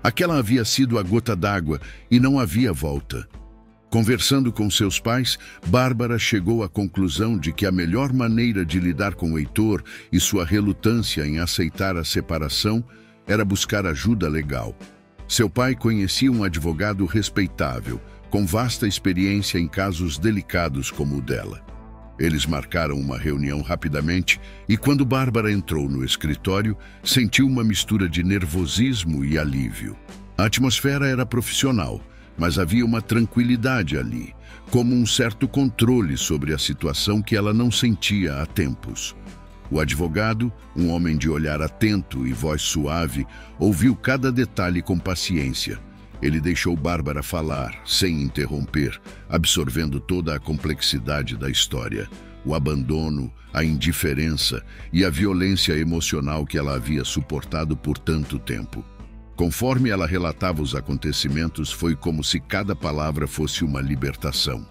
Aquela havia sido a gota d'água e não havia volta. Conversando com seus pais, Bárbara chegou à conclusão de que a melhor maneira de lidar com Heitor e sua relutância em aceitar a separação era buscar ajuda legal. Seu pai conhecia um advogado respeitável, com vasta experiência em casos delicados como o dela. Eles marcaram uma reunião rapidamente e, quando Bárbara entrou no escritório, sentiu uma mistura de nervosismo e alívio. A atmosfera era profissional, mas havia uma tranquilidade ali, como um certo controle sobre a situação que ela não sentia há tempos. O advogado, um homem de olhar atento e voz suave, ouviu cada detalhe com paciência. Ele deixou Bárbara falar, sem interromper, absorvendo toda a complexidade da história, o abandono, a indiferença e a violência emocional que ela havia suportado por tanto tempo. Conforme ela relatava os acontecimentos, foi como se cada palavra fosse uma libertação.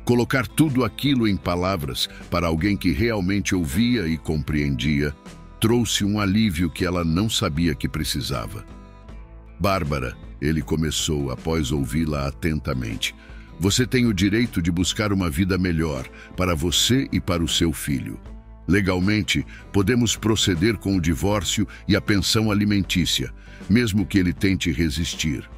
Colocar tudo aquilo em palavras para alguém que realmente ouvia e compreendia trouxe um alívio que ela não sabia que precisava. Bárbara, ele começou após ouvi-la atentamente. Você tem o direito de buscar uma vida melhor para você e para o seu filho. Legalmente, podemos proceder com o divórcio e a pensão alimentícia, mesmo que ele tente resistir.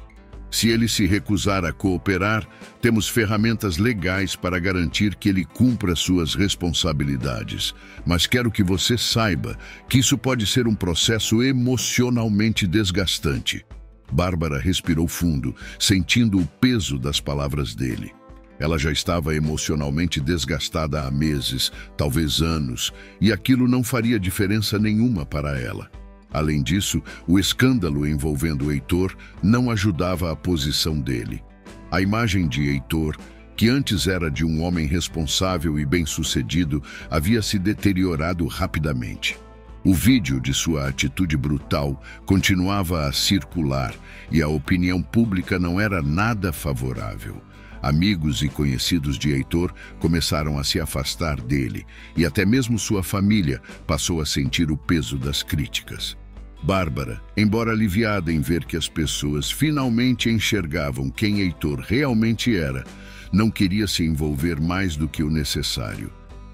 Se ele se recusar a cooperar, temos ferramentas legais para garantir que ele cumpra suas responsabilidades. Mas quero que você saiba que isso pode ser um processo emocionalmente desgastante. Bárbara respirou fundo, sentindo o peso das palavras dele. Ela já estava emocionalmente desgastada há meses, talvez anos, e aquilo não faria diferença nenhuma para ela. Além disso, o escândalo envolvendo Heitor não ajudava a posição dele. A imagem de Heitor, que antes era de um homem responsável e bem-sucedido, havia se deteriorado rapidamente. O vídeo de sua atitude brutal continuava a circular e a opinião pública não era nada favorável. Amigos e conhecidos de Heitor começaram a se afastar dele e até mesmo sua família passou a sentir o peso das críticas. Bárbara, embora aliviada em ver que as pessoas finalmente enxergavam quem Heitor realmente era, não queria se envolver mais do que o necessário.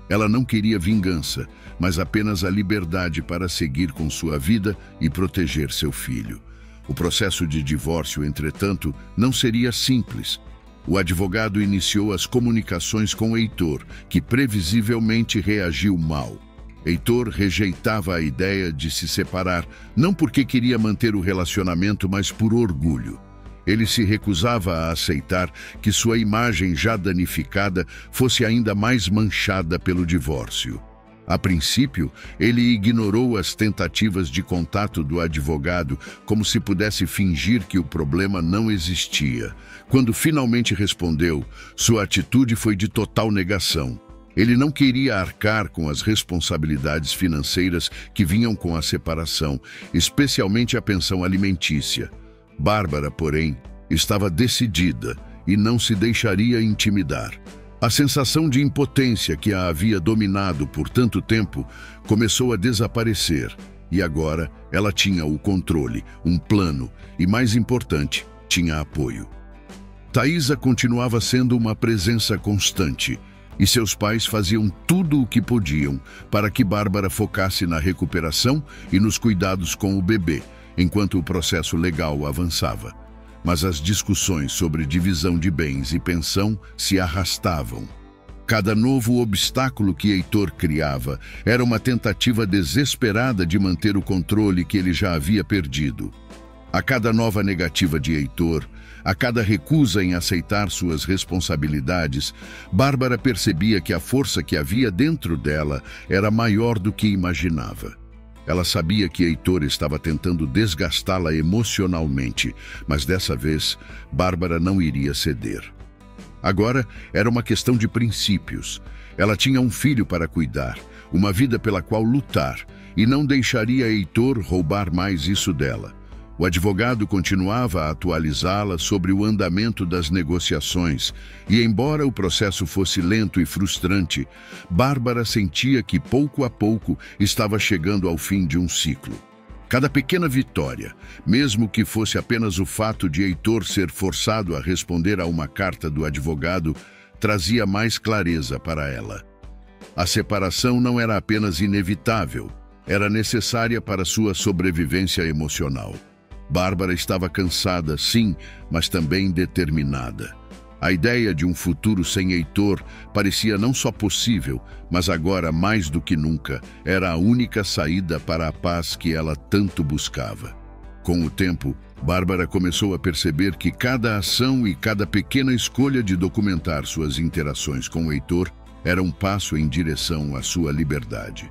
Ela não queria vingança, mas apenas a liberdade para seguir com sua vida e proteger seu filho. O processo de divórcio, entretanto, não seria simples. O advogado iniciou as comunicações com Heitor, que previsivelmente reagiu mal. Heitor rejeitava a ideia de se separar, não porque queria manter o relacionamento, mas por orgulho. Ele se recusava a aceitar que sua imagem já danificada fosse ainda mais manchada pelo divórcio. A princípio, ele ignorou as tentativas de contato do advogado como se pudesse fingir que o problema não existia. Quando finalmente respondeu, sua atitude foi de total negação. Ele não queria arcar com as responsabilidades financeiras que vinham com a separação, especialmente a pensão alimentícia. Bárbara, porém, estava decidida e não se deixaria intimidar. A sensação de impotência que a havia dominado por tanto tempo começou a desaparecer e agora ela tinha o controle, um plano e, mais importante, tinha apoio. Taísa continuava sendo uma presença constante e seus pais faziam tudo o que podiam para que Bárbara focasse na recuperação e nos cuidados com o bebê, enquanto o processo legal avançava. Mas as discussões sobre divisão de bens e pensão se arrastavam. Cada novo obstáculo que Heitor criava era uma tentativa desesperada de manter o controle que ele já havia perdido. A cada nova negativa de Heitor, a cada recusa em aceitar suas responsabilidades, Bárbara percebia que a força que havia dentro dela era maior do que imaginava. Ela sabia que Heitor estava tentando desgastá-la emocionalmente, mas dessa vez, Bárbara não iria ceder. Agora era uma questão de princípios. Ela tinha um filho para cuidar, uma vida pela qual lutar, e não deixaria Heitor roubar mais isso dela. O advogado continuava a atualizá-la sobre o andamento das negociações, e embora o processo fosse lento e frustrante, Bárbara sentia que pouco a pouco estava chegando ao fim de um ciclo. Cada pequena vitória, mesmo que fosse apenas o fato de Heitor ser forçado a responder a uma carta do advogado, trazia mais clareza para ela. A separação não era apenas inevitável, era necessária para sua sobrevivência emocional. Bárbara estava cansada, sim, mas também determinada. A ideia de um futuro sem Heitor parecia não só possível, mas agora, mais do que nunca, era a única saída para a paz que ela tanto buscava. Com o tempo, Bárbara começou a perceber que cada ação e cada pequena escolha de documentar suas interações com Heitor era um passo em direção à sua liberdade.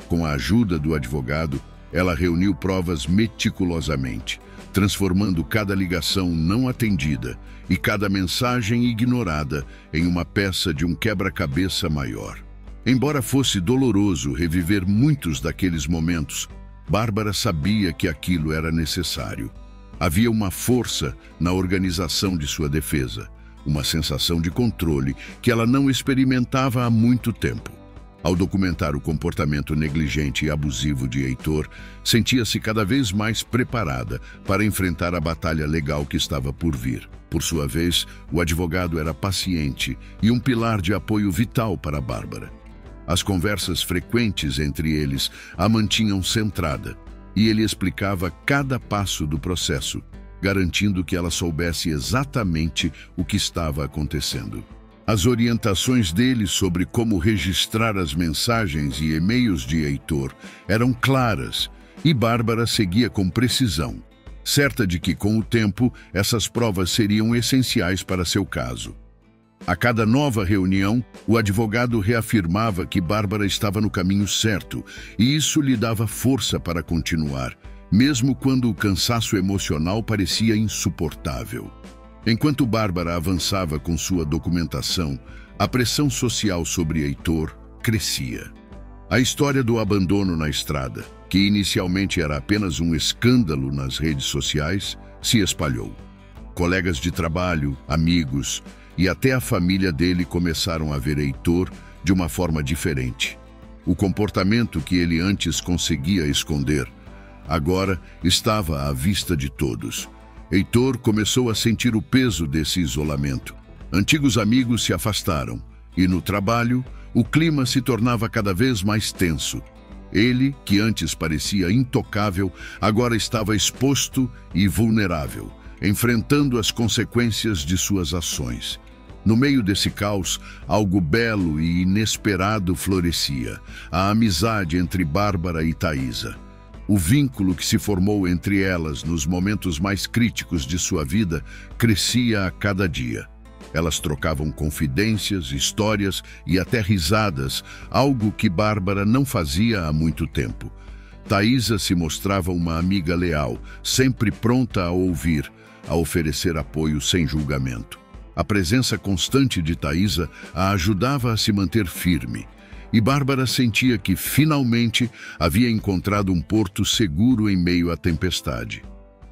Com a ajuda do advogado, ela reuniu provas meticulosamente, transformando cada ligação não atendida e cada mensagem ignorada em uma peça de um quebra-cabeça maior. Embora fosse doloroso reviver muitos daqueles momentos, Bárbara sabia que aquilo era necessário. Havia uma força na organização de sua defesa, uma sensação de controle que ela não experimentava há muito tempo. Ao documentar o comportamento negligente e abusivo de Heitor, sentia-se cada vez mais preparada para enfrentar a batalha legal que estava por vir. Por sua vez, o advogado era paciente e um pilar de apoio vital para Bárbara. As conversas frequentes entre eles a mantinham centrada, e ele explicava cada passo do processo, garantindo que ela soubesse exatamente o que estava acontecendo. As orientações dele sobre como registrar as mensagens e e-mails de Heitor eram claras e Bárbara seguia com precisão, certa de que, com o tempo, essas provas seriam essenciais para seu caso. A cada nova reunião, o advogado reafirmava que Bárbara estava no caminho certo e isso lhe dava força para continuar, mesmo quando o cansaço emocional parecia insuportável. Enquanto Bárbara avançava com sua documentação, a pressão social sobre Heitor crescia. A história do abandono na estrada, que inicialmente era apenas um escândalo nas redes sociais, se espalhou. Colegas de trabalho, amigos e até a família dele começaram a ver Heitor de uma forma diferente. O comportamento que ele antes conseguia esconder, agora estava à vista de todos. Heitor começou a sentir o peso desse isolamento. Antigos amigos se afastaram e, no trabalho, o clima se tornava cada vez mais tenso. Ele, que antes parecia intocável, agora estava exposto e vulnerável, enfrentando as consequências de suas ações. No meio desse caos, algo belo e inesperado florescia: a amizade entre Bárbara e Taísa. O vínculo que se formou entre elas nos momentos mais críticos de sua vida crescia a cada dia. Elas trocavam confidências, histórias e até risadas, algo que Bárbara não fazia há muito tempo. Taísa se mostrava uma amiga leal, sempre pronta a ouvir, a oferecer apoio sem julgamento. A presença constante de Taísa a ajudava a se manter firme, e Bárbara sentia que, finalmente, havia encontrado um porto seguro em meio à tempestade.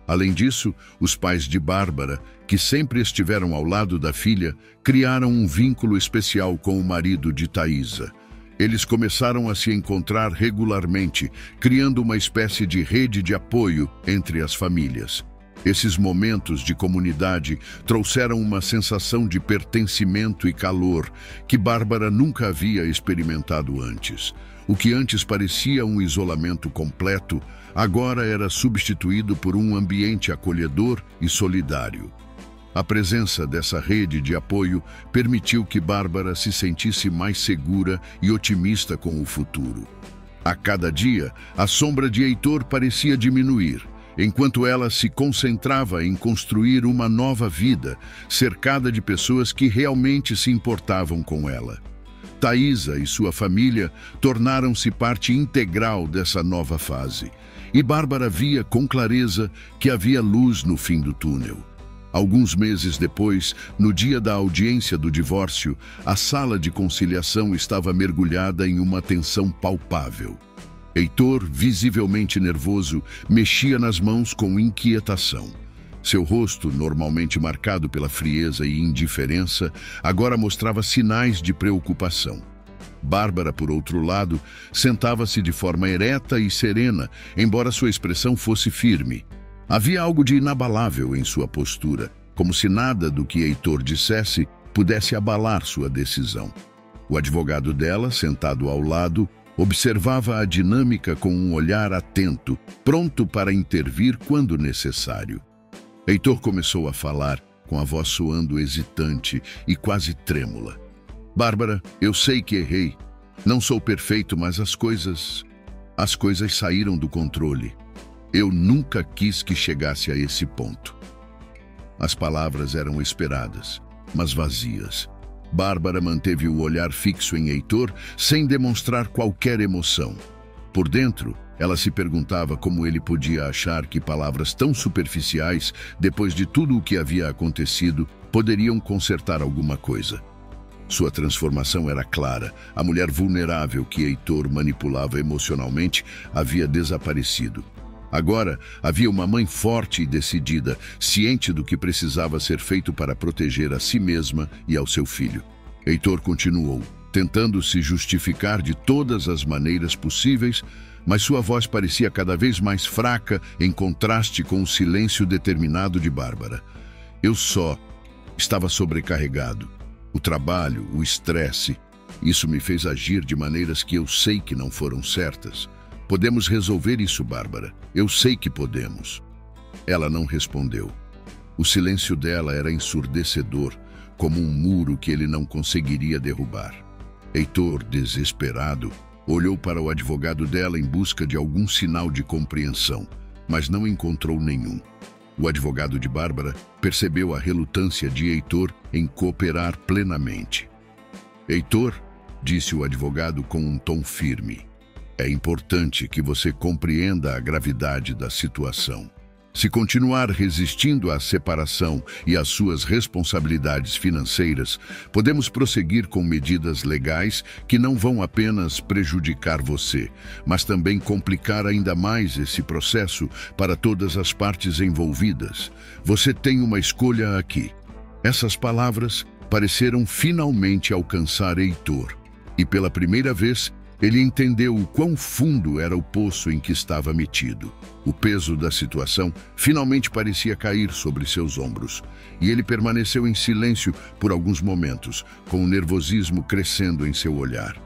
Além disso, os pais de Bárbara, que sempre estiveram ao lado da filha, criaram um vínculo especial com o marido de Taísa. Eles começaram a se encontrar regularmente, criando uma espécie de rede de apoio entre as famílias. Esses momentos de comunidade trouxeram uma sensação de pertencimento e calor que Bárbara nunca havia experimentado antes. O que antes parecia um isolamento completo, agora era substituído por um ambiente acolhedor e solidário. A presença dessa rede de apoio permitiu que Bárbara se sentisse mais segura e otimista com o futuro. A cada dia, a sombra de Heitor parecia diminuir, enquanto ela se concentrava em construir uma nova vida, cercada de pessoas que realmente se importavam com ela. Taísa e sua família tornaram-se parte integral dessa nova fase, e Bárbara via com clareza que havia luz no fim do túnel. Alguns meses depois, no dia da audiência do divórcio, a sala de conciliação estava mergulhada em uma tensão palpável. Heitor, visivelmente nervoso, mexia nas mãos com inquietação. Seu rosto, normalmente marcado pela frieza e indiferença, agora mostrava sinais de preocupação. Bárbara, por outro lado, sentava-se de forma ereta e serena, embora sua expressão fosse firme. Havia algo de inabalável em sua postura, como se nada do que Heitor dissesse pudesse abalar sua decisão. O advogado dela, sentado ao lado, observava a dinâmica com um olhar atento, pronto para intervir quando necessário. Heitor começou a falar, com a voz soando hesitante e quase trêmula. Bárbara, eu sei que errei. Não sou perfeito, mas as coisas saíram do controle. Eu nunca quis que chegasse a esse ponto. As palavras eram esperadas, mas vazias. Bárbara manteve o olhar fixo em Heitor, sem demonstrar qualquer emoção. Por dentro, ela se perguntava como ele podia achar que palavras tão superficiais, depois de tudo o que havia acontecido, poderiam consertar alguma coisa. Sua transformação era clara. A mulher vulnerável que Heitor manipulava emocionalmente havia desaparecido. Agora, havia uma mãe forte e decidida, ciente do que precisava ser feito para proteger a si mesma e ao seu filho. Heitor continuou, tentando se justificar de todas as maneiras possíveis, mas sua voz parecia cada vez mais fraca em contraste com o silêncio determinado de Bárbara. Eu só estava sobrecarregado. O trabalho, o estresse, isso me fez agir de maneiras que eu sei que não foram certas. Podemos resolver isso, Bárbara. Eu sei que podemos. Ela não respondeu. O silêncio dela era ensurdecedor, como um muro que ele não conseguiria derrubar. Heitor, desesperado, olhou para o advogado dela em busca de algum sinal de compreensão, mas não encontrou nenhum. O advogado de Bárbara percebeu a relutância de Heitor em cooperar plenamente. Heitor, disse o advogado com um tom firme, é importante que você compreenda a gravidade da situação. Se continuar resistindo à separação e às suas responsabilidades financeiras, podemos prosseguir com medidas legais que não vão apenas prejudicar você, mas também complicar ainda mais esse processo para todas as partes envolvidas. Você tem uma escolha aqui. Essas palavras pareceram finalmente alcançar Heitor, e pela primeira vez, ele entendeu o quão fundo era o poço em que estava metido. O peso da situação finalmente parecia cair sobre seus ombros, e ele permaneceu em silêncio por alguns momentos, com o nervosismo crescendo em seu olhar.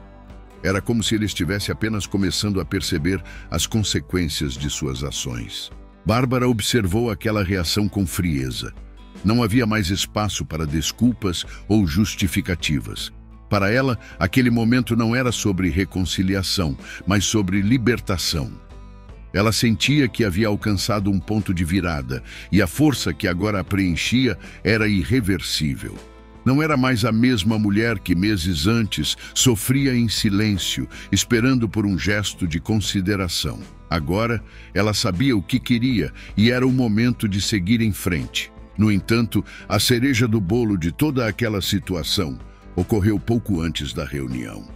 Era como se ele estivesse apenas começando a perceber as consequências de suas ações. Bárbara observou aquela reação com frieza. Não havia mais espaço para desculpas ou justificativas. Para ela, aquele momento não era sobre reconciliação, mas sobre libertação. Ela sentia que havia alcançado um ponto de virada, e a força que agora a preenchia era irreversível. Não era mais a mesma mulher que meses antes sofria em silêncio, esperando por um gesto de consideração. Agora, ela sabia o que queria e era o momento de seguir em frente. No entanto, a cereja do bolo de toda aquela situação ocorreu pouco antes da reunião.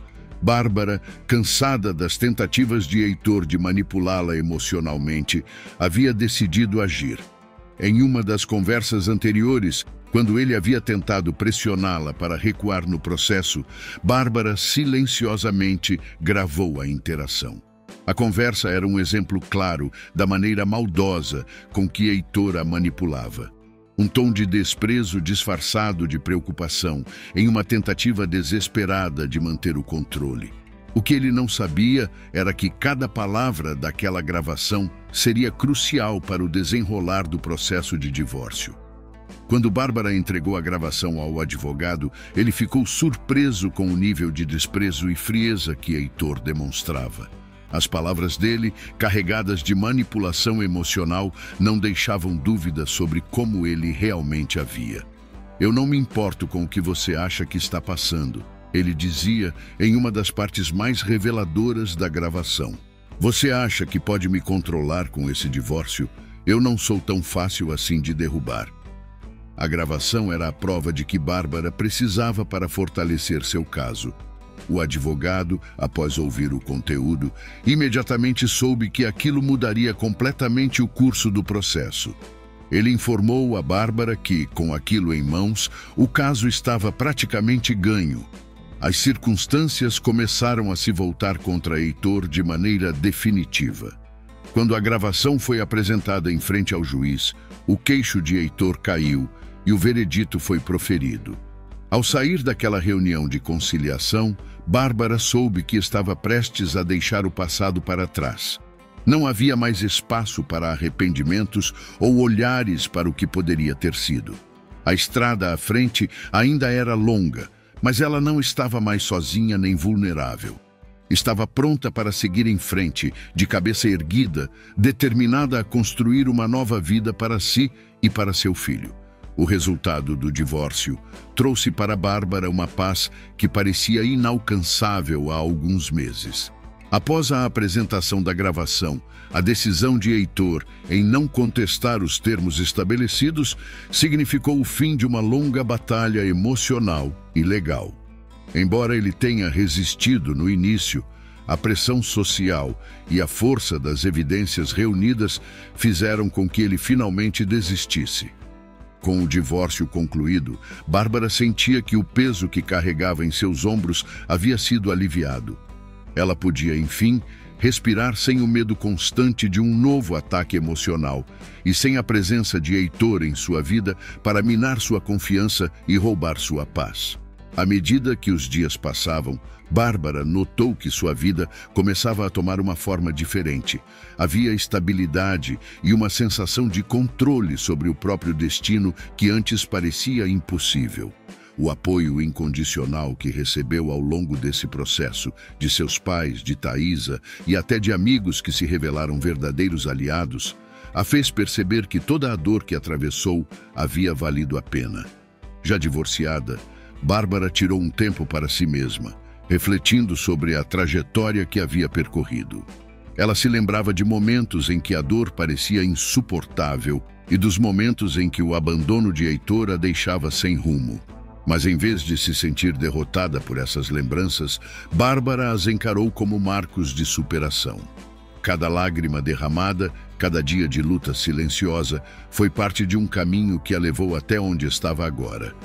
Bárbara, cansada das tentativas de Heitor de manipulá-la emocionalmente, havia decidido agir. Em uma das conversas anteriores, quando ele havia tentado pressioná-la para recuar no processo, Bárbara silenciosamente gravou a interação. A conversa era um exemplo claro da maneira maldosa com que Heitor a manipulava. Um tom de desprezo disfarçado de preocupação, em uma tentativa desesperada de manter o controle. O que ele não sabia era que cada palavra daquela gravação seria crucial para o desenrolar do processo de divórcio. Quando Bárbara entregou a gravação ao advogado, ele ficou surpreso com o nível de desprezo e frieza que Heitor demonstrava. As palavras dele, carregadas de manipulação emocional, não deixavam dúvidas sobre como ele realmente a via. "Eu não me importo com o que você acha que está passando", ele dizia em uma das partes mais reveladoras da gravação. "Você acha que pode me controlar com esse divórcio? Eu não sou tão fácil assim de derrubar." A gravação era a prova de que Bárbara precisava para fortalecer seu caso. O advogado, após ouvir o conteúdo, imediatamente soube que aquilo mudaria completamente o curso do processo. Ele informou a Bárbara que, com aquilo em mãos, o caso estava praticamente ganho. As circunstâncias começaram a se voltar contra Heitor de maneira definitiva. Quando a gravação foi apresentada em frente ao juiz, o queixo de Heitor caiu e o veredito foi proferido. Ao sair daquela reunião de conciliação, Bárbara soube que estava prestes a deixar o passado para trás. Não havia mais espaço para arrependimentos ou olhares para o que poderia ter sido. A estrada à frente ainda era longa, mas ela não estava mais sozinha nem vulnerável. Estava pronta para seguir em frente, de cabeça erguida, determinada a construir uma nova vida para si e para seu filho. O resultado do divórcio trouxe para Bárbara uma paz que parecia inalcançável há alguns meses. Após a apresentação da gravação, a decisão de Heitor em não contestar os termos estabelecidos significou o fim de uma longa batalha emocional e legal. Embora ele tenha resistido no início, a pressão social e a força das evidências reunidas fizeram com que ele finalmente desistisse. Com o divórcio concluído, Bárbara sentia que o peso que carregava em seus ombros havia sido aliviado. Ela podia, enfim, respirar sem o medo constante de um novo ataque emocional e sem a presença de Heitor em sua vida para minar sua confiança e roubar sua paz. À medida que os dias passavam, Bárbara notou que sua vida começava a tomar uma forma diferente. Havia estabilidade e uma sensação de controle sobre o próprio destino que antes parecia impossível. O apoio incondicional que recebeu ao longo desse processo, de seus pais, de Thaisa e até de amigos que se revelaram verdadeiros aliados, a fez perceber que toda a dor que atravessou havia valido a pena. Já divorciada, Bárbara tirou um tempo para si mesma, refletindo sobre a trajetória que havia percorrido. Ela se lembrava de momentos em que a dor parecia insuportável e dos momentos em que o abandono de Heitor a deixava sem rumo. Mas em vez de se sentir derrotada por essas lembranças, Bárbara as encarou como marcos de superação. Cada lágrima derramada, cada dia de luta silenciosa, foi parte de um caminho que a levou até onde estava agora.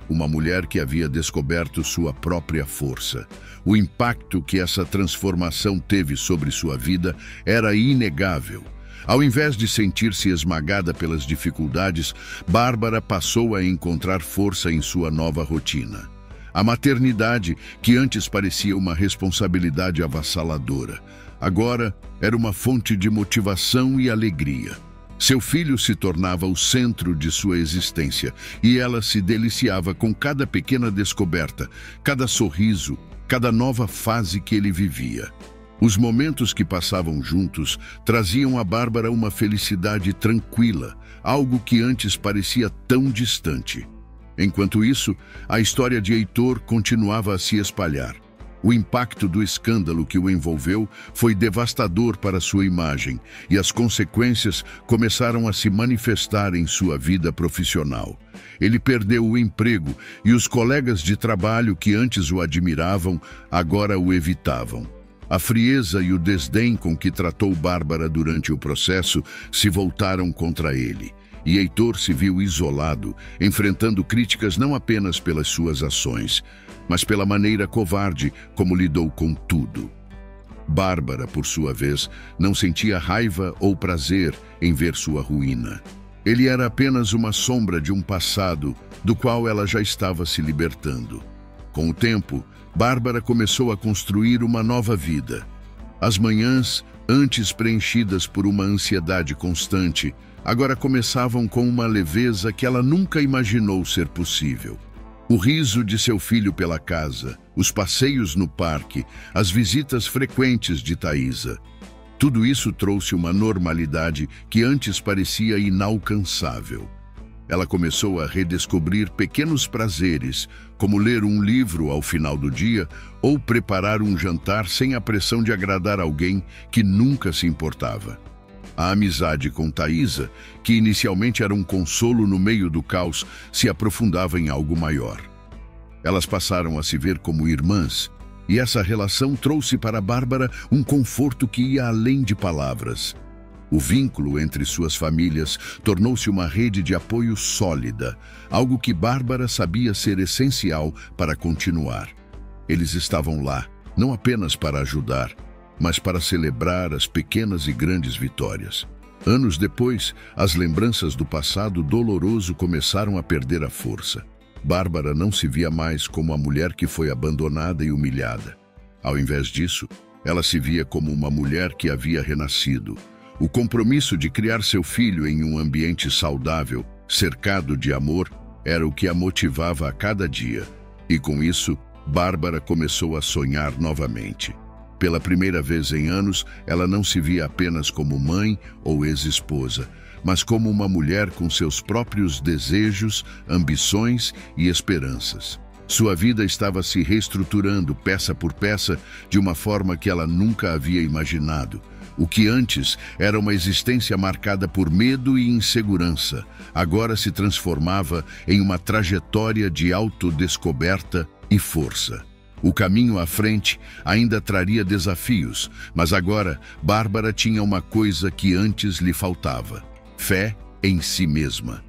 Uma mulher que havia descoberto sua própria força. O impacto que essa transformação teve sobre sua vida era inegável. Ao invés de sentir-se esmagada pelas dificuldades, Bárbara passou a encontrar força em sua nova rotina. A maternidade, que antes parecia uma responsabilidade avassaladora, agora era uma fonte de motivação e alegria. Seu filho se tornava o centro de sua existência e ela se deliciava com cada pequena descoberta, cada sorriso, cada nova fase que ele vivia. Os momentos que passavam juntos traziam a Bárbara uma felicidade tranquila, algo que antes parecia tão distante. Enquanto isso, a história de Heitor continuava a se espalhar. O impacto do escândalo que o envolveu foi devastador para sua imagem e as consequências começaram a se manifestar em sua vida profissional. Ele perdeu o emprego e os colegas de trabalho que antes o admiravam, agora o evitavam. A frieza e o desdém com que tratou Bárbara durante o processo se voltaram contra ele. E Heitor se viu isolado, enfrentando críticas não apenas pelas suas ações, mas pela maneira covarde como lidou com tudo. Bárbara, por sua vez, não sentia raiva ou prazer em ver sua ruína. Ele era apenas uma sombra de um passado do qual ela já estava se libertando. Com o tempo, Bárbara começou a construir uma nova vida. As manhãs, antes preenchidas por uma ansiedade constante, agora começavam com uma leveza que ela nunca imaginou ser possível. O riso de seu filho pela casa, os passeios no parque, as visitas frequentes de Thaisa. Tudo isso trouxe uma normalidade que antes parecia inalcançável. Ela começou a redescobrir pequenos prazeres, como ler um livro ao final do dia ou preparar um jantar sem a pressão de agradar alguém que nunca se importava. A amizade com Thaisa, que inicialmente era um consolo no meio do caos, se aprofundava em algo maior. Elas passaram a se ver como irmãs, e essa relação trouxe para Bárbara um conforto que ia além de palavras. O vínculo entre suas famílias tornou-se uma rede de apoio sólida, algo que Bárbara sabia ser essencial para continuar. Eles estavam lá, não apenas para ajudar, mas para celebrar as pequenas e grandes vitórias. Anos depois, as lembranças do passado doloroso começaram a perder a força. Bárbara não se via mais como a mulher que foi abandonada e humilhada. Ao invés disso, ela se via como uma mulher que havia renascido. O compromisso de criar seu filho em um ambiente saudável, cercado de amor, era o que a motivava a cada dia. E com isso, Bárbara começou a sonhar novamente. Pela primeira vez em anos, ela não se via apenas como mãe ou ex-esposa, mas como uma mulher com seus próprios desejos, ambições e esperanças. Sua vida estava se reestruturando peça por peça de uma forma que ela nunca havia imaginado. O que antes era uma existência marcada por medo e insegurança, agora se transformava em uma trajetória de autodescoberta e força. O caminho à frente ainda traria desafios, mas agora Bárbara tinha uma coisa que antes lhe faltava: fé em si mesma.